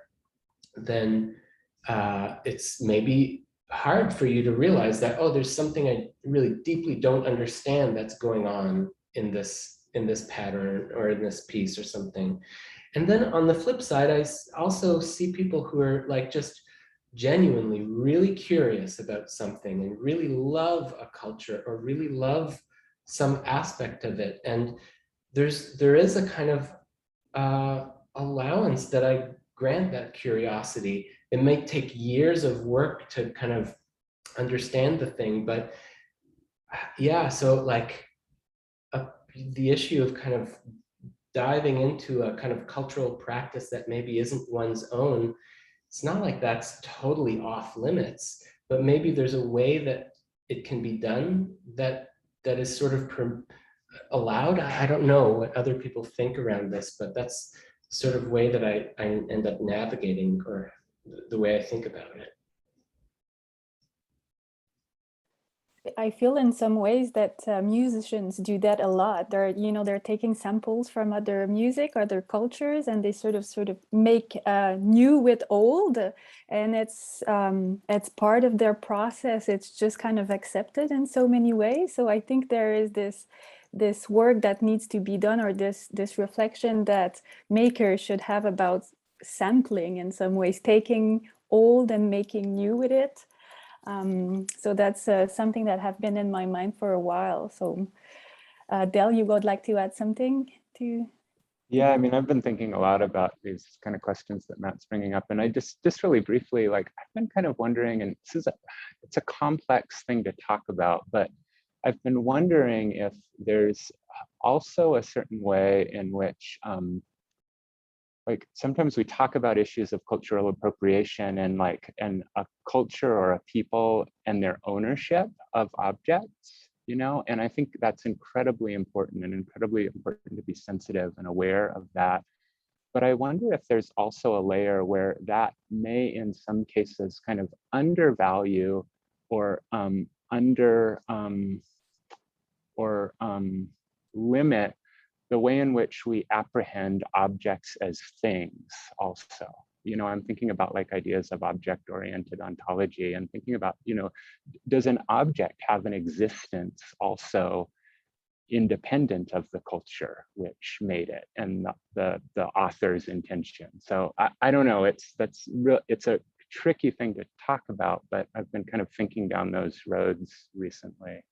then it's maybe hard for you to realize that, oh, there's something I really deeply don't understand that's going on in this pattern or in this piece or something. And then on the flip side, I also see people who are like just genuinely really curious about something and really love a culture or really love some aspect of it. And there is a kind of allowance that I grant that curiosity. It may take years of work to kind of understand the thing, but yeah, so like the issue of kind of diving into a kind of cultural practice that maybe isn't one's own, it's not like that's totally off limits, but maybe there's a way that it can be done that is sort of allowed. I don't know what other people think around this, but that's sort of way that I end up navigating, or the way I think about it. I feel in some ways that musicians do that a lot. They're taking samples from other music, other cultures, and they sort of make new with old, and it's part of their process. It's just kind of accepted in so many ways. So I think there is this work that needs to be done, or this reflection that makers should have about sampling in some ways, taking old and making new with it. So that's something that have been in my mind for a while. So Del, you would like to add something to? Yeah, I mean, I've been thinking a lot about these kind of questions that Matt's bringing up, and I just really briefly, like, I've been kind of wondering, and it's a complex thing to talk about, but I've been wondering if there's also a certain way in which like sometimes we talk about issues of cultural appropriation and a culture or a people and their ownership of objects, and I think that's incredibly important to be sensitive and aware of that. But I wonder if there's also a layer where that may in some cases kind of undervalue or limit the way in which we apprehend objects as things also. I'm thinking about like ideas of object-oriented ontology and thinking about, does an object have an existence also independent of the culture which made it and the author's intention? So I don't know, it's a tricky thing to talk about, but I've been kind of thinking down those roads recently.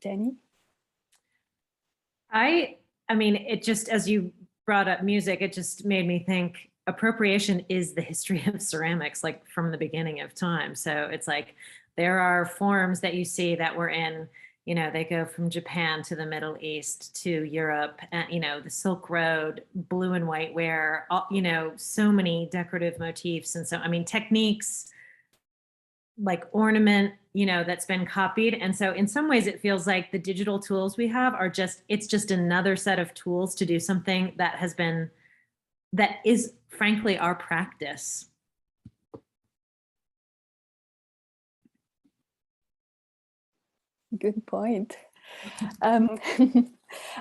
Jenny? I mean, it just, as you brought up music, it just made me think appropriation is the history of ceramics, like from the beginning of time. So it's like, there are forms that you see that were in, they go from Japan to the Middle East to Europe, and, the Silk Road, blue and white ware, so many decorative motifs. And so, I mean, techniques, like ornament, that's been copied. And so in some ways it feels like the digital tools we have are it's just another set of tools to do something that is frankly our practice. Good point.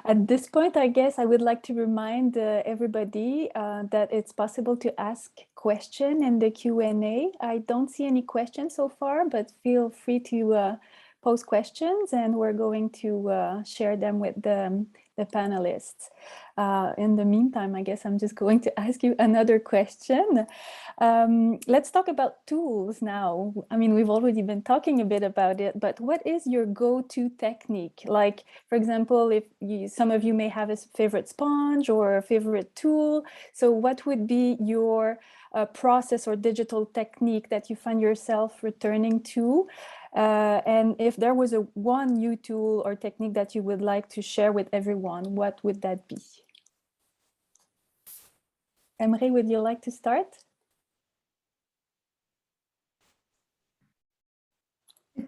At this point, I guess I would like to remind everybody that it's possible to ask questions in the Q&A. I don't see any questions so far, but feel free to post questions, and we're going to share them with the panelists. In the meantime, I guess I'm just going to ask you another question. Let's talk about tools now. I mean, we've already been talking a bit about it, but what is your go-to technique? Like, for example, if some of you may have a favorite sponge or a favorite tool. So what would be your process or digital technique that you find yourself returning to? And if there was one new tool or technique that you would like to share with everyone, what would that be? Emre, would you like to start?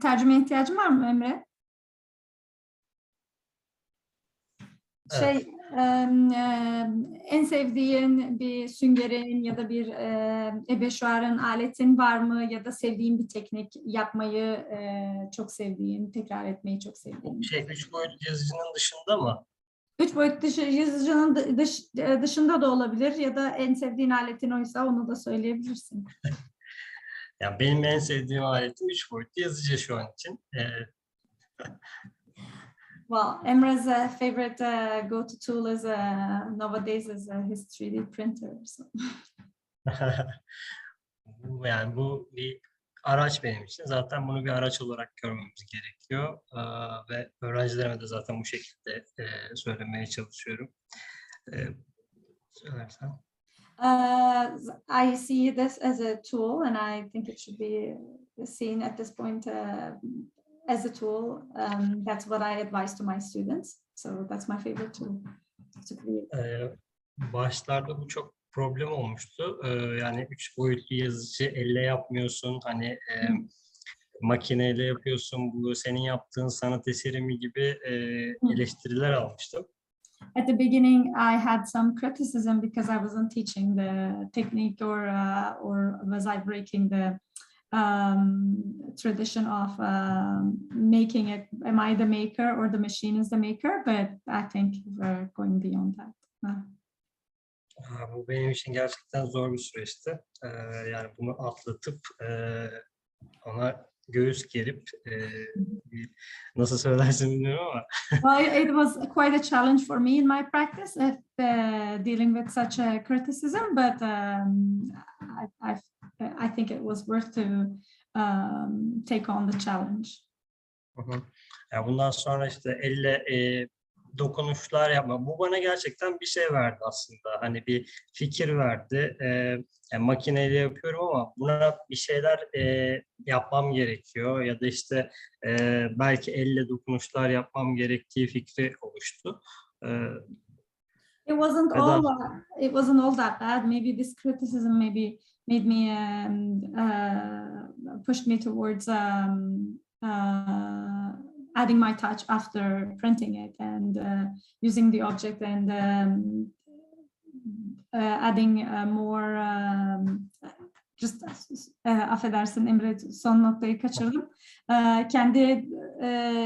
Tercüme ihtiyacın var mı Emre? Evet. En sevdiğin bir süngerin ya da bir ebeşuarın, aletin var mı? Ya da sevdiğin bir teknik yapmayı çok sevdiğin, tekrar etmeyi çok sevdiğin. 3 boyutlu yazıcının dışında mı? 3 boyutlu yazıcının dışında da olabilir ya da en sevdiğin aletin oysa onu da söyleyebilirsin. Yani benim en sevdiğim aletim 3 boyutlu yazıcı şu an için. Well, Emre's favorite go-to tool is nowadays is his 3D printer. So. Yani bu bir araç benim için. Zaten bunu bir araç olarak görmemiz gerekiyor. Ve öğrencilerime de zaten bu şekilde söylemeye çalışıyorum. Söylersen. I see this as a tool, and I think it should be seen at this point as a tool. That's what I advise to my students. So that's my favorite tool to create. Başlarda bu çok problem olmuştu. Yani 3 boyutlu yazıcı elle yapmıyorsun. Hani makineyle yapıyorsun. Bu senin yaptığın sanat eseri mi gibi eleştiriler almıştım. At the beginning, I had some criticism because I wasn't teaching the technique, or was I breaking the tradition of making it? Am I the maker or the machine is the maker? But I think we're going beyond that. Bu benim için gerçekten zor bir süreçti. Yani bunu atlatıp ona göğüs gerip nasıl söylersin bilmiyorum ama. Well, it was quite a challenge for me in my practice dealing with such a criticism, but I think it was worth to take on the challenge. Yani bundan sonra işte elle dokunuşlar yapma. Bu bana gerçekten bir şey verdi aslında. Hani bir fikir verdi. Yani makineyle yapıyorum ama buna bir şeyler yapmam gerekiyor ya da işte belki elle dokunuşlar yapmam gerektiği fikri oluştu. It wasn't all that bad. Maybe this criticism maybe made me pushed me towards adding my touch after printing it and using the object and adding more just affedersin Emre, son noktayı kaçırdım. Kendi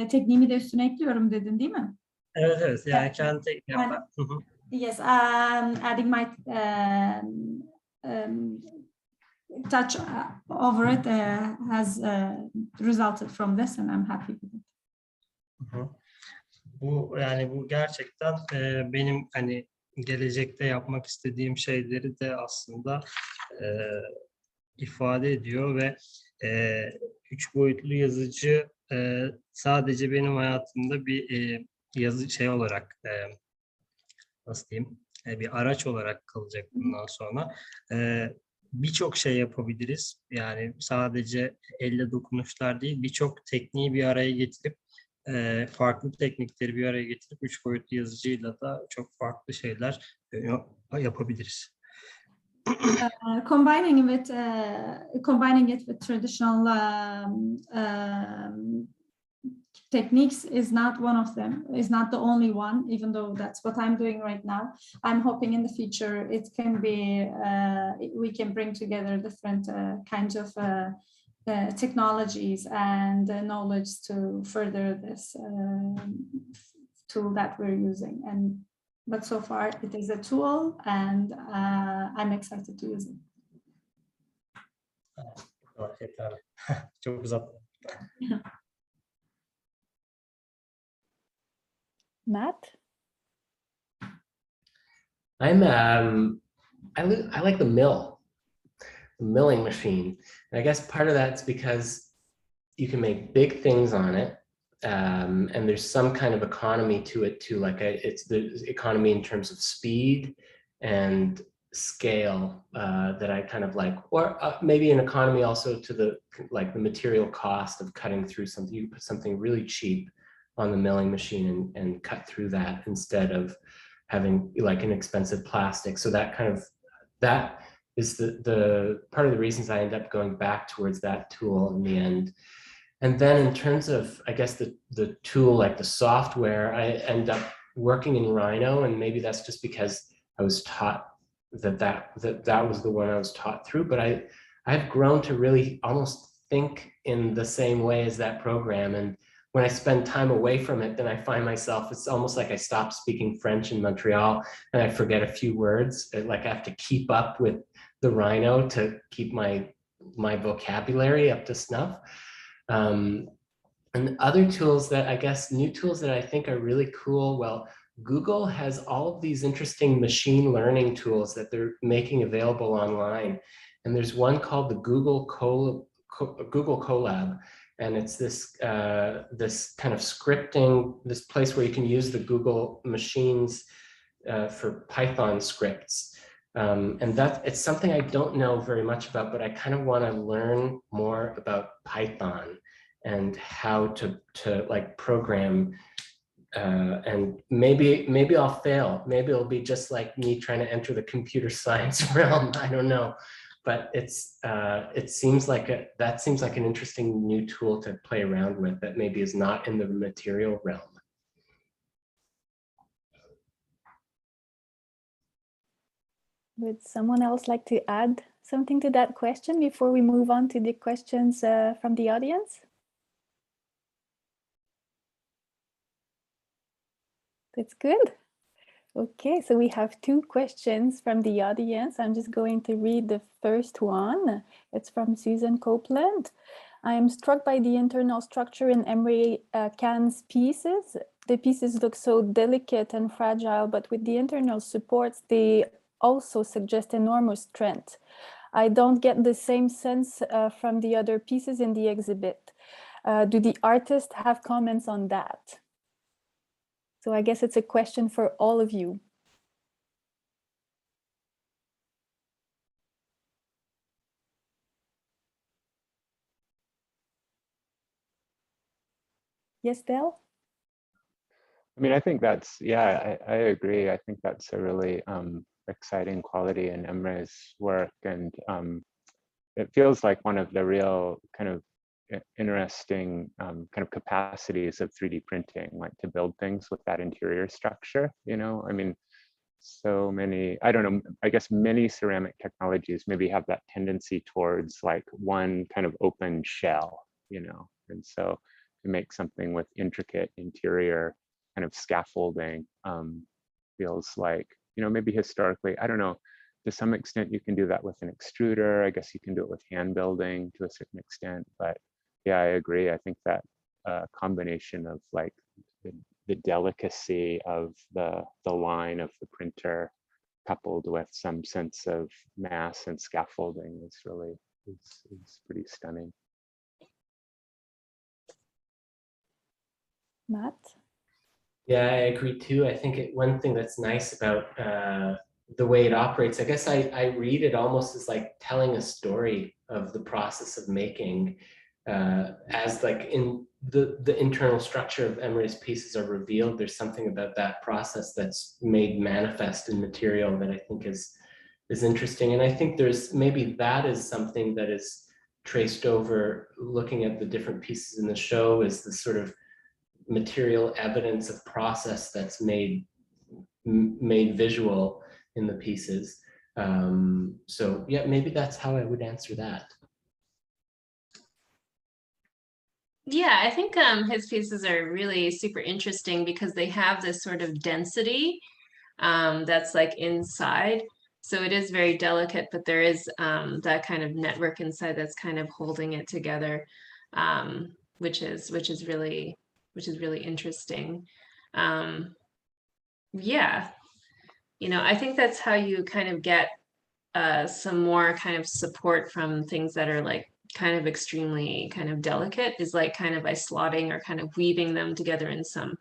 tekniğimi de üstüne ekliyorum dedin değil mi? Evet yani kendi tekniğim yapmak. Yes, adding my touch over it has resulted from this and I'm happy with it. Bu gerçekten benim hani gelecekte yapmak istediğim şeyleri de aslında ifade ediyor ve 3 boyutlu yazıcı sadece benim hayatımda bir yazı şey olarak nasıl diyeyim bir araç olarak kalacak bundan sonra. Birçok şey yapabiliriz. Yani sadece elle dokunuşlar değil, birçok tekniği bir araya getirip farklı teknikleri bir araya getirip 3 boyutlu yazıcıyla da çok farklı şeyler yapabiliriz. Combining it with traditional techniques is not one of them, is not the only one, even though that's what I'm doing right now. I'm hoping in the future it can be, we can bring together different kinds of technologies and knowledge to further this tool that we're using. But so far it is a tool and I'm excited to use it. Çok uzattım. Matt? I like the milling machine. And I guess part of that's because you can make big things on it. And there's some kind of economy to it too. Like it's the economy in terms of speed and scale that I kind of like, or maybe an economy also to the material cost of cutting through something. You put something really cheap on the milling machine and cut through that instead of having like an expensive plastic. So that is the part of the reasons I end up going back towards that tool in the end. And then in terms of, I guess, the tool, like the software, I end up working in Rhino, and maybe that's just because I was taught that was the one I was taught through, but I've grown to really almost think in the same way as that program. And when I spend time away from it, then I find myself, it's almost like I stopped speaking French in Montreal and I forget a few words. Like I have to keep up with the Rhino to keep my vocabulary up to snuff. And other tools that I guess, new tools that I think are really cool. Well, Google has all of these interesting machine learning tools that they're making available online. And there's one called the Google Colab. And it's this kind of scripting, this place where you can use the Google machines for Python scripts. And it's something I don't know very much about, but I kind of want to learn more about Python and how to like program and maybe I'll fail. Maybe it'll be just like me trying to enter the computer science realm. I don't know, but it seems like that seems like an interesting new tool to play around with that maybe is not in the material realm. Would someone else like to add something to that question before we move on to the questions from the audience? That's good. Okay, so we have 2 questions from the audience. I'm just going to read the first one. It's from Susan Copeland. I am struck by the internal structure in Emre Can's pieces. The pieces look so delicate and fragile, but with the internal supports, they also suggest enormous strength. I don't get the same sense from the other pieces in the exhibit. Do the artists have comments on that? So I guess it's a question for all of you. Yes, Del? I mean, I think that's, yeah, I agree. I think that's a really exciting quality in Emre's work. And it feels like one of the real kind of interesting kind of capacities of 3D printing, like to build things with that interior structure, you know? I mean, so many, I don't know, I guess many ceramic technologies maybe have that tendency towards like one kind of open shell, you know? And so to make something with intricate interior kind of scaffolding feels like, you know, maybe historically, I don't know, to some extent you can do that with an extruder. I guess you can do it with hand building to a certain extent, but yeah, I agree. I think that combination of like the delicacy of the line of the printer coupled with some sense of mass and scaffolding is really, is pretty stunning. Matt? Yeah, I agree too. I think one thing that's nice about the way it operates, I guess I read it almost as like telling a story of the process of making, as like in the internal structure of Emre's pieces are revealed. There's something about that process that's made manifest in material that I think is interesting. And I think there's maybe that is something that is traced over looking at the different pieces in the show, is the sort of material evidence of process that's made visual in the pieces. So yeah, maybe that's how I would answer that. Yeah, I think his pieces are really super interesting because they have this sort of density that's like inside. So it is very delicate, but there is that kind of network inside that's kind of holding it together, which is really interesting. Yeah, you know, I think that's how you kind of get some more kind of support from things that are like kind of extremely kind of delicate, is like kind of by slotting or kind of weaving them together in some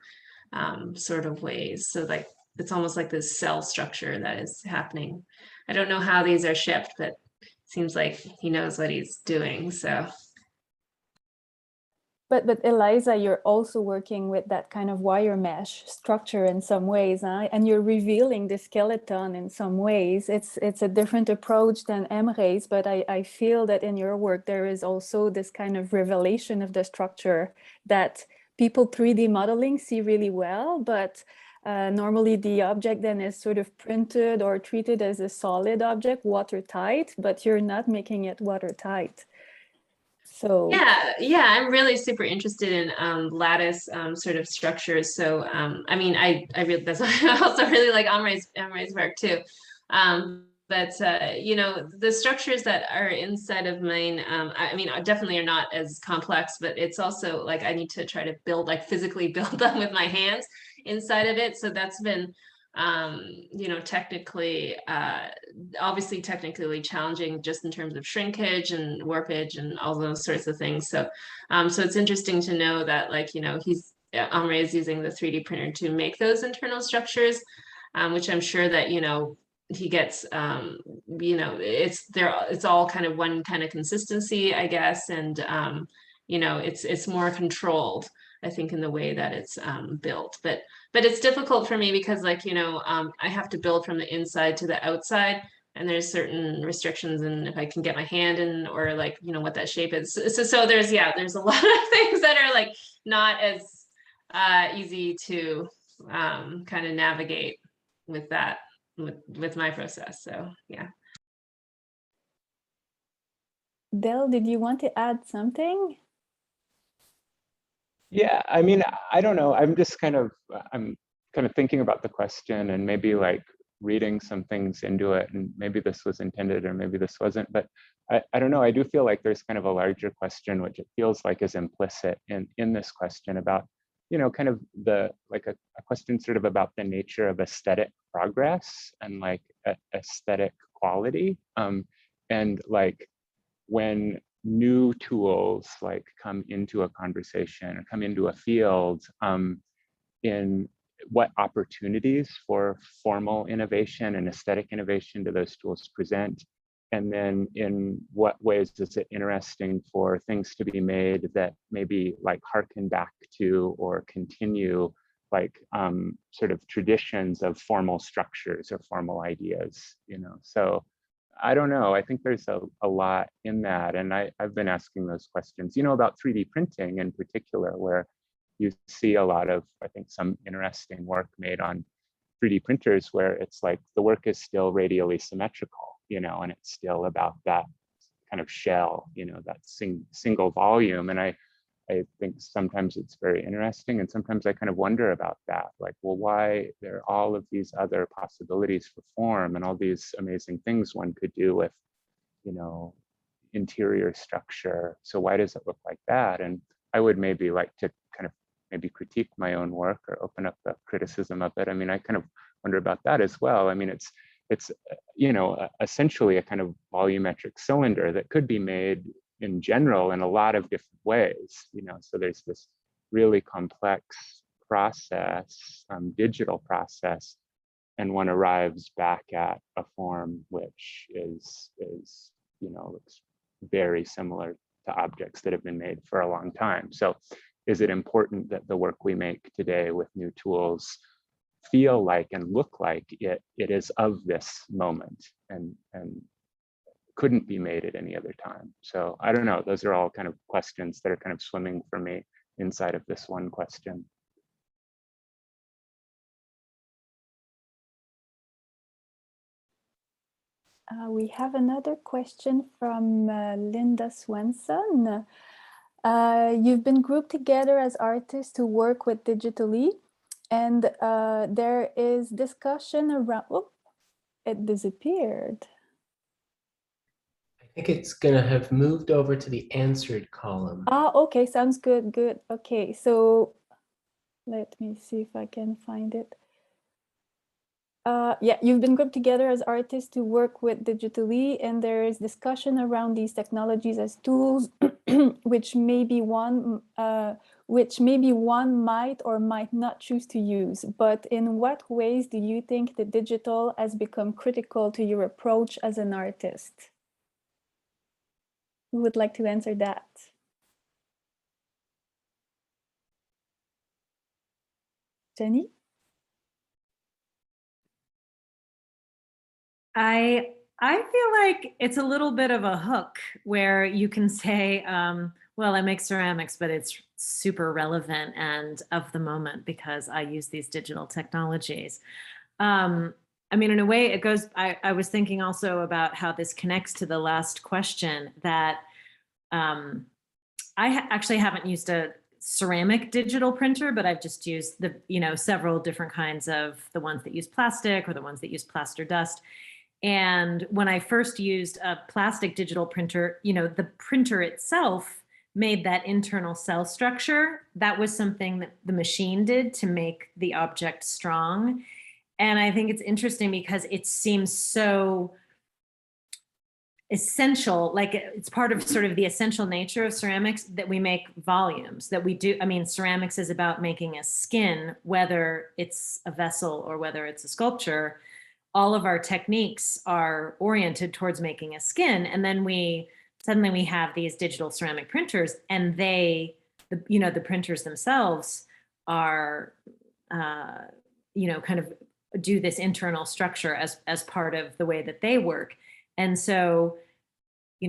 sort of ways. So like it's almost like this cell structure that is happening. I don't know how these are shipped, but it seems like he knows what he's doing. So. But Eliza, you're also working with that kind of wire mesh structure in some ways, huh? And you're revealing the skeleton in some ways. It's a different approach than Emre's, but I feel that in your work there is also this kind of revelation of the structure that people 3D modeling see really well, but normally the object then is sort of printed or treated as a solid object, watertight, but you're not making it watertight. So yeah, I'm really super interested in lattice sort of structures. So I mean, I really, that's I also really like Emre's work too. But you know, the structures that are inside of mine, I mean, definitely are not as complex, but it's also like I need to try to build, like physically build them with my hands inside of it. So that's been you know, technically, obviously technically challenging just in terms of shrinkage and warpage and all those sorts of things. So, so it's interesting to know that, like, you know, Emre is using the 3D printer to make those internal structures, which I'm sure that, you know, he gets, you know, it's all kind of one kind of consistency, I guess. And, you know, it's more controlled. I think, in the way that it's built. But it's difficult for me because, like, you know, I have to build from the inside to the outside, and there's certain restrictions, and if I can get my hand in, or like, you know, what that shape is. So there's a lot of things that are like not as easy to kind of navigate with that, with my process. So yeah. Del, did you want to add something? Yeah, I mean, I don't know. I'm kind of thinking about the question and maybe like reading some things into it, and maybe this was intended or maybe this wasn't, but I don't know. I do feel like there's kind of a larger question, which it feels like is implicit in this question about, you know, kind of a question sort of about the nature of aesthetic progress and like aesthetic quality. And like when new tools like come into a conversation or come into a field, in what opportunities for formal innovation and aesthetic innovation do those tools present? And then in what ways is it interesting for things to be made that maybe like harken back to or continue like sort of traditions of formal structures or formal ideas, you know? So I don't know, I think there's a lot in that. And I've been asking those questions, you know, about 3D printing in particular, where you see a lot of, I think, some interesting work made on 3D printers where it's like the work is still radially symmetrical, you know, and it's still about that kind of shell, you know, that single volume. And I think sometimes it's very interesting, and sometimes I kind of wonder about that, like, well, why there are all of these other possibilities for form and all these amazing things one could do with, you know, interior structure. So why does it look like that? And I would maybe like to kind of maybe critique my own work or open up the criticism of it. I mean, I kind of wonder about that as well. I mean, it's you know, essentially a kind of volumetric cylinder that could be made in general in a lot of different ways, you know. So there's this really complex process, digital process, and one arrives back at a form which is you know, looks very similar to objects that have been made for a long time. So is it important that the work we make today with new tools feel like and look like it is of this moment and couldn't be made at any other time? So I don't know, those are all kind of questions that are kind of swimming for me inside of this one question. We have another question from Linda Swenson. You've been grouped together as artists to work with digitally, and there is discussion around, oh, it disappeared. I think it's going to have moved over to the answered column. Ah, okay, sounds good, good. Okay, so let me see if I can find it. Yeah, you've been grouped together as artists to work with digitally, and there is discussion around these technologies as tools, which maybe one might or might not choose to use. But in what ways do you think the digital has become critical to your approach as an artist? Who would like to answer that? Jenny? I feel like it's a little bit of a hook where you can say, well, I make ceramics, but it's super relevant and of the moment because I use these digital technologies. I mean, in a way it goes, I was thinking also about how this connects to the last question, that I actually haven't used a ceramic digital printer, but I've just used the, you know, several different kinds of the ones that use plastic or the ones that use plaster dust. And when I first used a plastic digital printer, you know, the printer itself made that internal cell structure. That was something that the machine did to make the object strong. And I think it's interesting because it seems so essential, like it's part of sort of the essential nature of ceramics that we make volumes, that we do. I mean, ceramics is about making a skin, whether it's a vessel or whether it's a sculpture. All of our techniques are oriented towards making a skin. And then suddenly we have these digital ceramic printers, and they the printers themselves are, kind of do this internal structure as part of the way that they work. And so,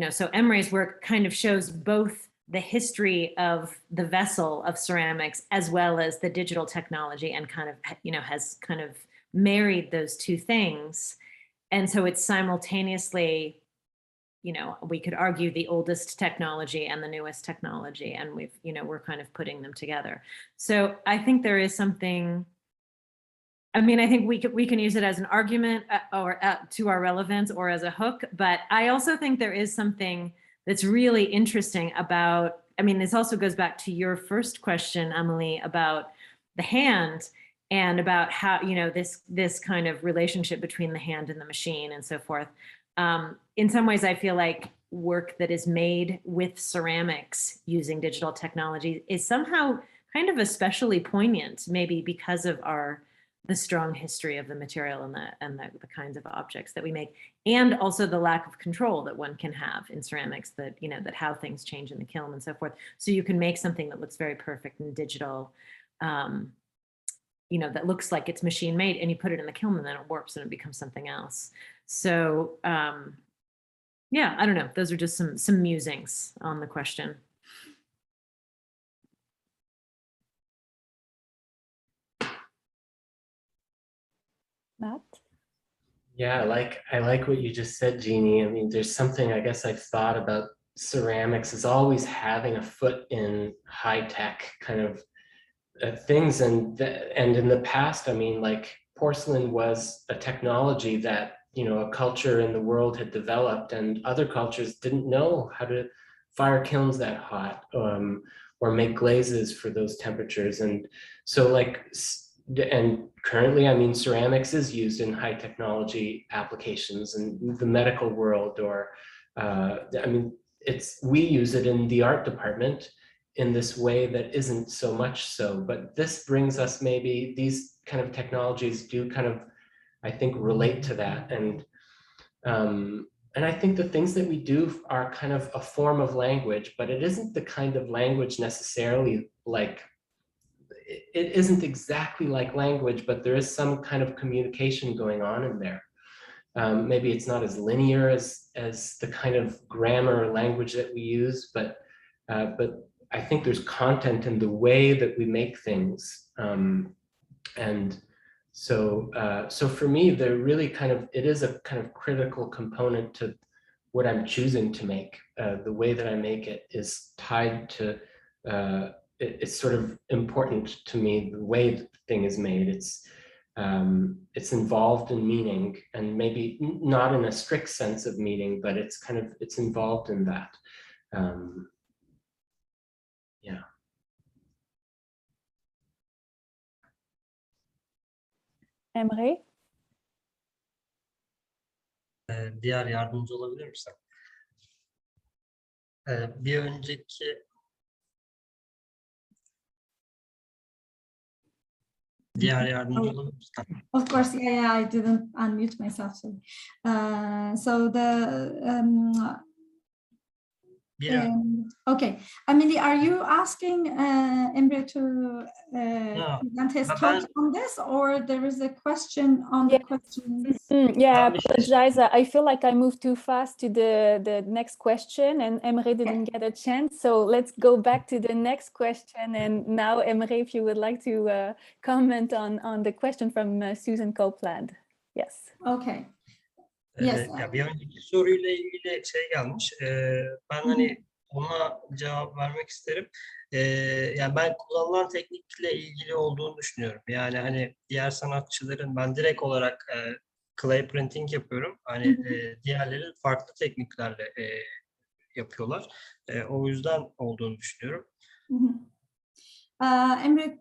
so Emre's work kind of shows both the history of the vessel of ceramics as well as the digital technology, and kind of, has kind of married those two things. And so it's simultaneously, we could argue the oldest technology and the newest technology, and we're kind of putting them together. So I think there is something, I think we can use it as an argument or to our relevance or as a hook, but I also think there is something that's really interesting about, this also goes back to your first question, Amélie, about the hand and about how, this kind of relationship between the hand and the machine and so forth. In some ways, I feel like work that is made with ceramics using digital technology is somehow kind of especially poignant, maybe because of the strong history of the material and the kinds of objects that we make, and also the lack of control that one can have in ceramics, that that how things change in the kiln and so forth. So you can make something that looks very perfect in digital, that looks like it's machine made, and you put it in the kiln and then it warps and it becomes something else. So yeah, I don't know. Those are just some musings on the question. Matt? Yeah, I like what you just said, Jeannie. There's something I guess I've thought about ceramics as always having a foot in high tech kind of things, and in the past, like porcelain was a technology that a culture in the world had developed, and other cultures didn't know how to fire kilns that hot, or make glazes for those temperatures, and so and currently, ceramics is used in high technology applications in the medical world, or we use it in the art department in this way that isn't so much so, but this brings us, maybe these kind of technologies do kind of, I think, relate to that, and I think the things that we do are kind of a form of language, but it isn't the kind of language necessarily it isn't exactly like language, but there is some kind of communication going on in there. Maybe it's not as linear as the kind of grammar or language that we use, but I think there's content in the way that we make things. And so for me, they're really it is a kind of critical component to what I'm choosing to make. The way that I make it is tied to, it's sort of important to me, the way the thing is made. It's involved in meaning, and maybe not in a strict sense of meaning, but it's involved in that. Yeah. Emre? Diğer yardımcı olabilir misin? Bir önceki diğer yardımcı olabilir misin? Of course, yeah, I didn't unmute myself. So, okay, Amélie, are you asking Emre to present his talk on this, or there is a question on the questions? Yeah, I apologize. I feel like I moved too fast to the next question, and Emre didn't get a chance. So let's go back to the next question. And now, Emre, if you would like to comment on the question from Susan Copeland. Yes. Okay. Yes. Ya bir önceki soruyla ilgili gelmiş. Ben ona cevap vermek isterim. Yani ben kullanılan teknikle ilgili olduğunu düşünüyorum. Yani diğer sanatçıların, ben direkt olarak clay printing yapıyorum. Diğerleri farklı tekniklerle yapıyorlar. O yüzden olduğunu düşünüyorum. Emre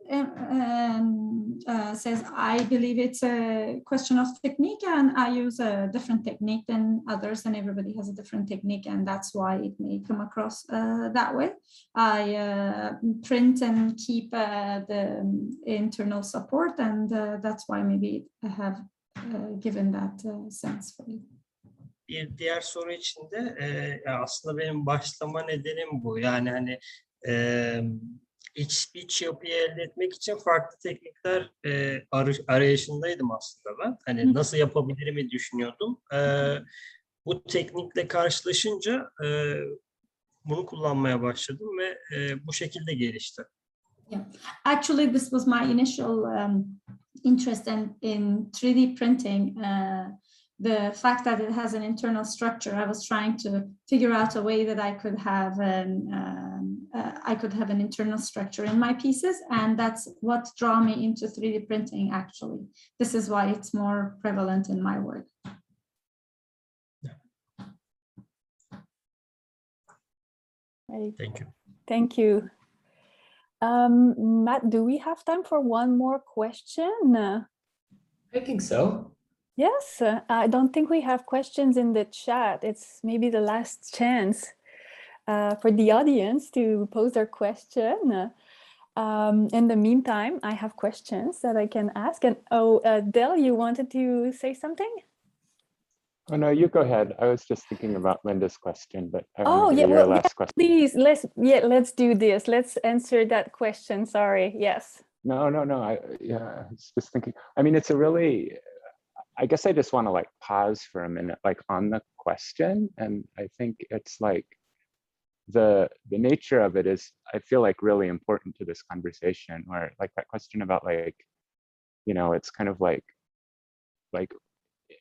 says, I believe it's a question of technique, and I use a different technique than others, and everybody has a different technique, and that's why it may come across that way. I print and keep the internal support, and that's why maybe I have given that sense for you. Bir diğer soru içinde aslında benim başlama nedenim bu. Yani iç yapıyı elde etmek için farklı teknikler arayışındaydım aslında ben. Hani nasıl yapabilirimi düşünüyordum. Bu teknikle karşılaşınca bunu kullanmaya başladım ve bu şekilde gelişti. Yeah, actually, this was my initial interest in 3D printing. The fact that it has an internal structure, I was trying to figure out a way that I could have an internal structure in my pieces, and that's what drew me into 3D printing. Actually, this is why it's more prevalent in my work. Right. Thank you. Thank you. Matt, do we have time for one more question? I think so. Yes, I don't think we have questions in the chat. It's maybe the last chance for the audience to pose their question. In the meantime, I have questions that I can ask. And Del, you wanted to say something? Oh no, you go ahead. I was just thinking about Linda's question, but I Oh, want to yeah, hear your well, last question. please, let's do this. Let's answer that question. Sorry. Yes. No. I was just thinking. I mean, it's a really. I guess I just want to like pause for a minute, like on the question, and I think it's like the nature of it is, I feel like, really important to this conversation. Where like that question about like, you know, it's kind of like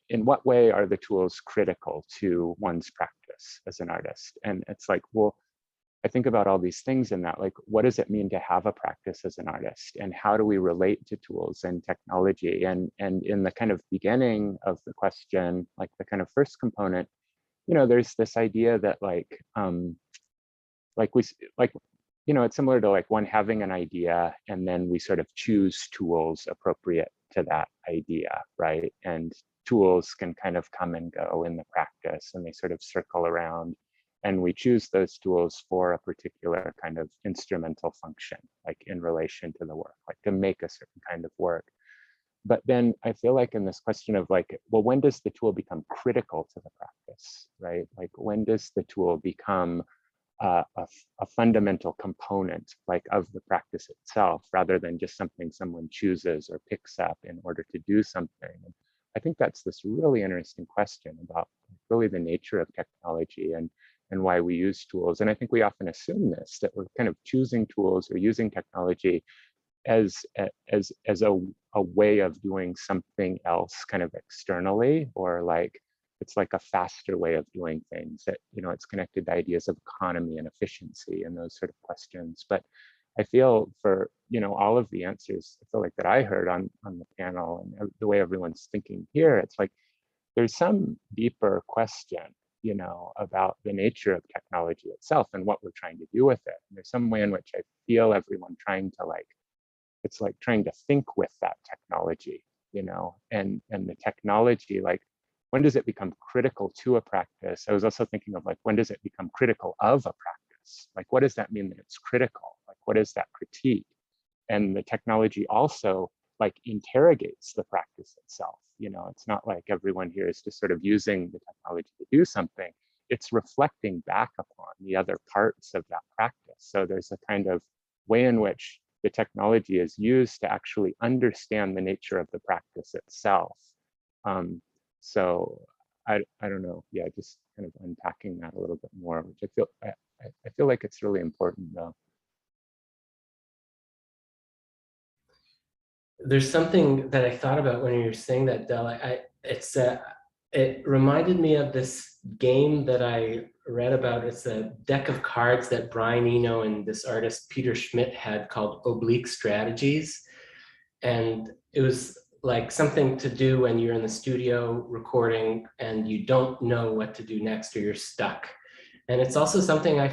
in what way are the tools critical to one's practice as an artist? And it's like, well, I think about all these things in that, like, what does it mean to have a practice as an artist? And how do we relate to tools and technology? And in the kind of beginning of the question, like the kind of first component, you know, there's this idea that you know, it's similar to like one having an idea and then we sort of choose tools appropriate to that idea, right? And tools can kind of come and go in the practice and they sort of circle around, and we choose those tools for a particular kind of instrumental function, like in relation to the work, like to make a certain kind of work. But then I feel like in this question of like, well, when does the tool become critical to the practice, right? Like when does the tool become a fundamental component like of the practice itself, rather than just something someone chooses or picks up in order to do something? And I think that's this really interesting question about really the nature of technology and why we use tools. And I think we often assume this, that we're kind of choosing tools or using technology as a way of doing something else kind of externally, or like it's like a faster way of doing things, that, you know, it's connected to ideas of economy and efficiency and those sort of questions. But I feel for, you know, all of the answers, I feel like that I heard on the panel and the way everyone's thinking here, it's like there's some deeper question, you know, about the nature of technology itself and what we're trying to do with it. And there's some way in which I feel everyone trying to like, it's like trying to think with that technology, you know, and the technology, like, when does it become critical to a practice? I was also thinking of like, when does it become critical of a practice? Like, what does that mean that it's critical? Like, what is that critique? And the technology also like interrogates the practice itself. You know, it's not like everyone here is just sort of using the technology to do something. It's reflecting back upon the other parts of that practice. So there's a kind of way in which the technology is used to actually understand the nature of the practice itself. So I don't know, yeah, just kind of unpacking that a little bit more, which I feel like it's really important though. There's something that I thought about when you were saying that, Del. It reminded me of this game that I read about. It's a deck of cards that Brian Eno and this artist Peter Schmidt had called Oblique Strategies. And it was like something to do when you're in the studio recording and you don't know what to do next or you're stuck. And it's also something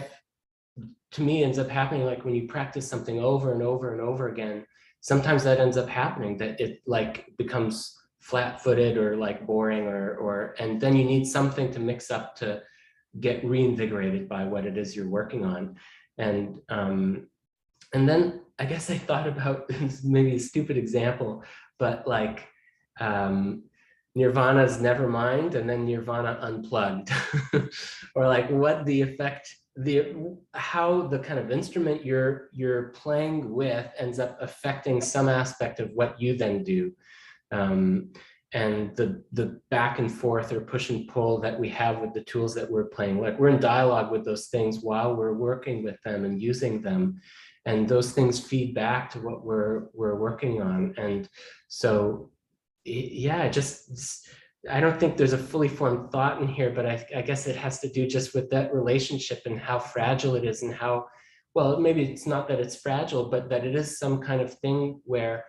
to me ends up happening, like when you practice something over and over and over again, sometimes that ends up happening, that it like becomes flat-footed or like boring and then you need something to mix up to get reinvigorated by what it is you're working on. And then I guess I thought about maybe a stupid example, but like Nirvana's Nevermind and then Nirvana Unplugged, or like what the effect, how the kind of instrument you're playing with ends up affecting some aspect of what you then do. And the back and forth or push and pull that we have with the tools that we're playing. Like we're in dialogue with those things while we're working with them and using them. And those things feed back to what we're working on. And so, yeah, I don't think there's a fully formed thought in here, but I guess it has to do just with that relationship and how fragile it is and how, well, maybe it's not that it's fragile, but that it is some kind of thing where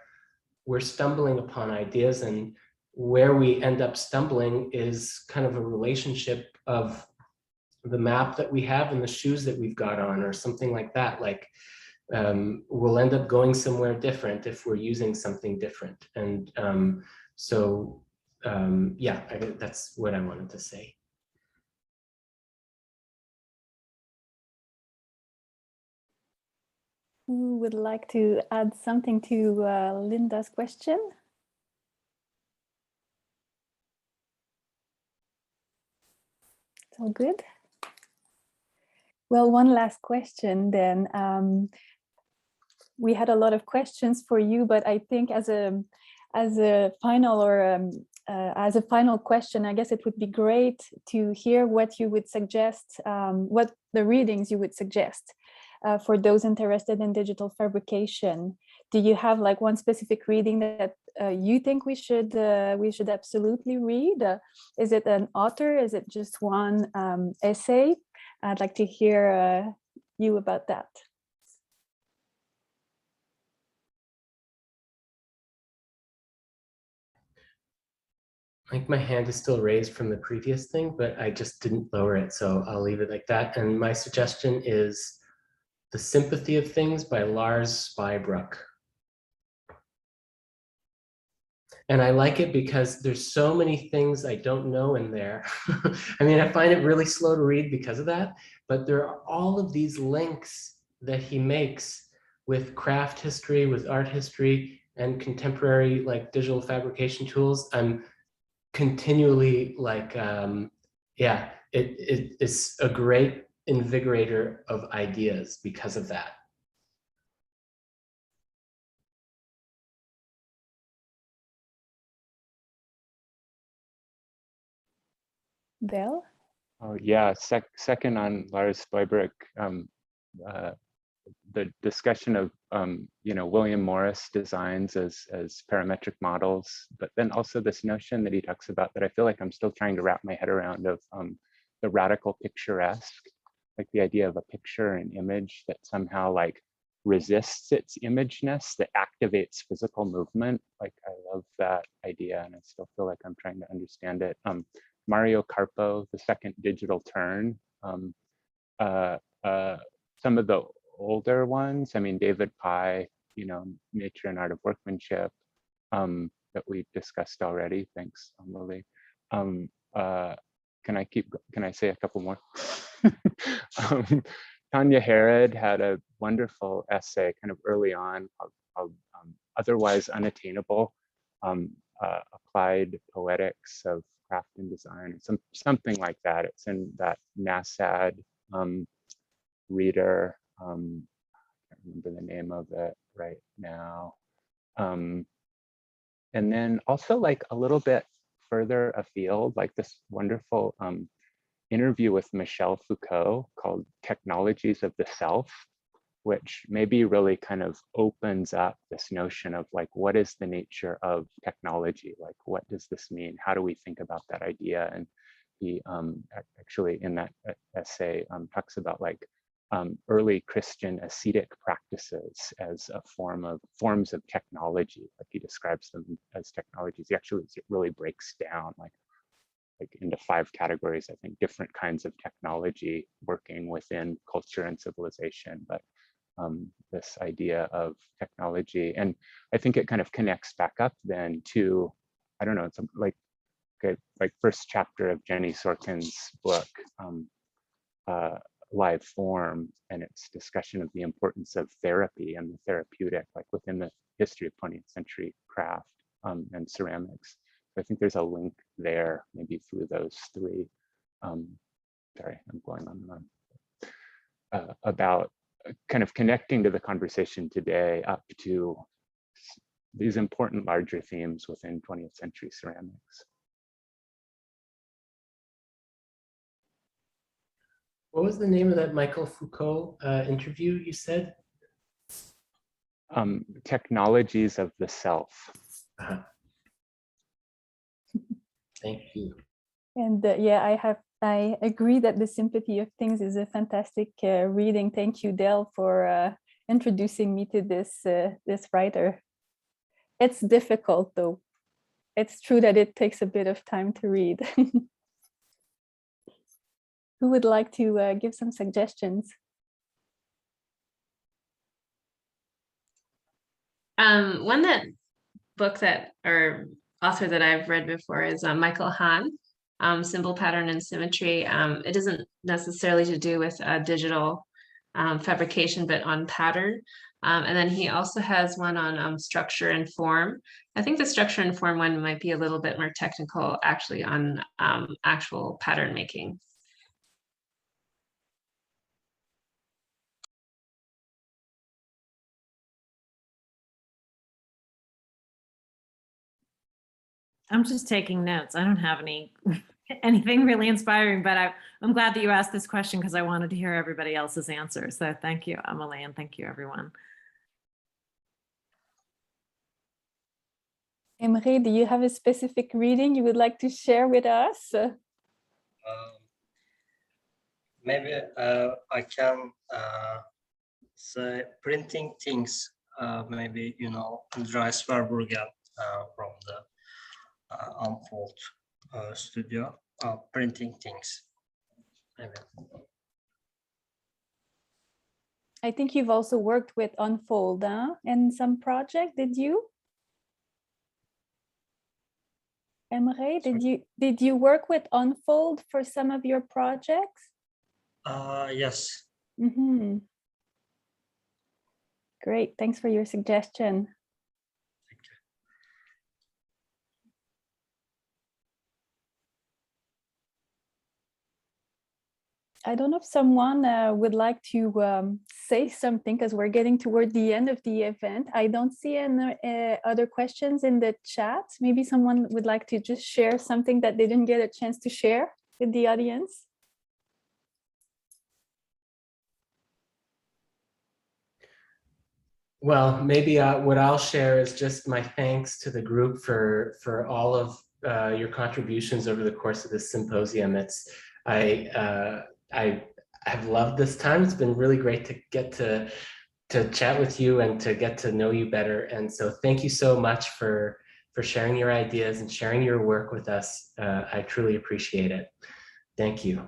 we're stumbling upon ideas, and where we end up stumbling is kind of a relationship of the map that we have and the shoes that we've got on, or something like that. Like we'll end up going somewhere different if we're using something different. And yeah, that's what I wanted to say. Who would like to add something to Linda's question? It's all good. Well, one last question then. We had a lot of questions for you, but I think as a final or as a final question, I guess it would be great to hear what you would suggest, what the readings you would suggest for those interested in digital fabrication. Do you have like one specific reading that you think we should absolutely read? Is it an author? Is it just one essay? I'd like to hear you about that. I think my hand is still raised from the previous thing, but I just didn't lower it, so I'll leave it like that. And my suggestion is The Sympathy of Things by Lars Spybrook. And I like it because there's so many things I don't know in there. I mean, I find it really slow to read because of that, but there are all of these links that he makes with craft history, with art history, and contemporary like digital fabrication tools. I'm continually like, yeah, it's a great invigorator of ideas because of that. Bill? Oh yeah, second on Lars Spybrook, the discussion of William Morris designs as parametric models, but then also this notion that he talks about that I feel like I'm still trying to wrap my head around of the radical picturesque, like the idea of a picture and image that somehow like resists its imageness, that activates physical movement. Like I love that idea, and I still feel like I'm trying to understand it. Mario Carpo, The Second Digital Turn. Some of the older ones, I mean, David Pye, Nature and Art of Workmanship, that we discussed already. Thanks, Lily. Can I say a couple more? Tanya Harrod had a wonderful essay kind of early on called Otherwise Unattainable, Applied Poetics of Craft and Design, something like that. It's in that NASAD reader. I can't remember the name of it right now. And then also like a little bit further afield, like this wonderful interview with Michel Foucault called Technologies of the Self, which maybe really kind of opens up this notion of like, what is the nature of technology? Like, what does this mean? How do we think about that idea? And he actually in that essay talks about like early Christian ascetic practices as a forms of technology. Like he describes them as technologies. He actually really breaks down like into 5 categories, I think, different kinds of technology working within culture and civilization. But this idea of technology, and I think it kind of connects back up then to, I don't know, it's like first chapter of Jenny Sorkin's book, Live Form, and its discussion of the importance of therapy and the therapeutic, like within the history of 20th century craft and ceramics. I think there's a link there, maybe through those three. Sorry, I'm going on and on. About kind of connecting to the conversation today up to these important larger themes within 20th century ceramics. What was the name of that Michael Foucault interview you said? Technologies of the self. Thank you. And yeah, I agree that The Sympathy of Things is a fantastic reading. Thank you, Del, for introducing me to this writer. It's difficult, though. It's true that it takes a bit of time to read. Who would like to give some suggestions? One author that I've read before is Michael Hahn, Symbol, Pattern, and Symmetry. It isn't necessarily to do with digital fabrication, but on pattern. And then he also has one on structure and form. I think the structure and form one might be a little bit more technical, actually, on actual pattern making. I'm just taking notes. I don't have anything really inspiring, but I'm glad that you asked this question because I wanted to hear everybody else's answers. So thank you, Amélie, and thank you, everyone. Emre, do you have a specific reading you would like to share with us? Maybe I can say Printing Things. Maybe, you know, Dries Verbruggen from the Unfold studio, Printing Things. Maybe. I think you've also worked with Unfold, huh? In some project, did you? Emre, did you work with Unfold for some of your projects? Yes. Mm-hmm. Great, thanks for your suggestion. I don't know if someone would like to say something because we're getting toward the end of the event. I don't see any other questions in the chat. Maybe someone would like to just share something that they didn't get a chance to share with the audience. Well, maybe what I'll share is just my thanks to the group for all of your contributions over the course of this symposium. I have loved this time. It's been really great to get to chat with you and to get to know you better. And so thank you so much for sharing your ideas and sharing your work with us. I truly appreciate it. Thank you.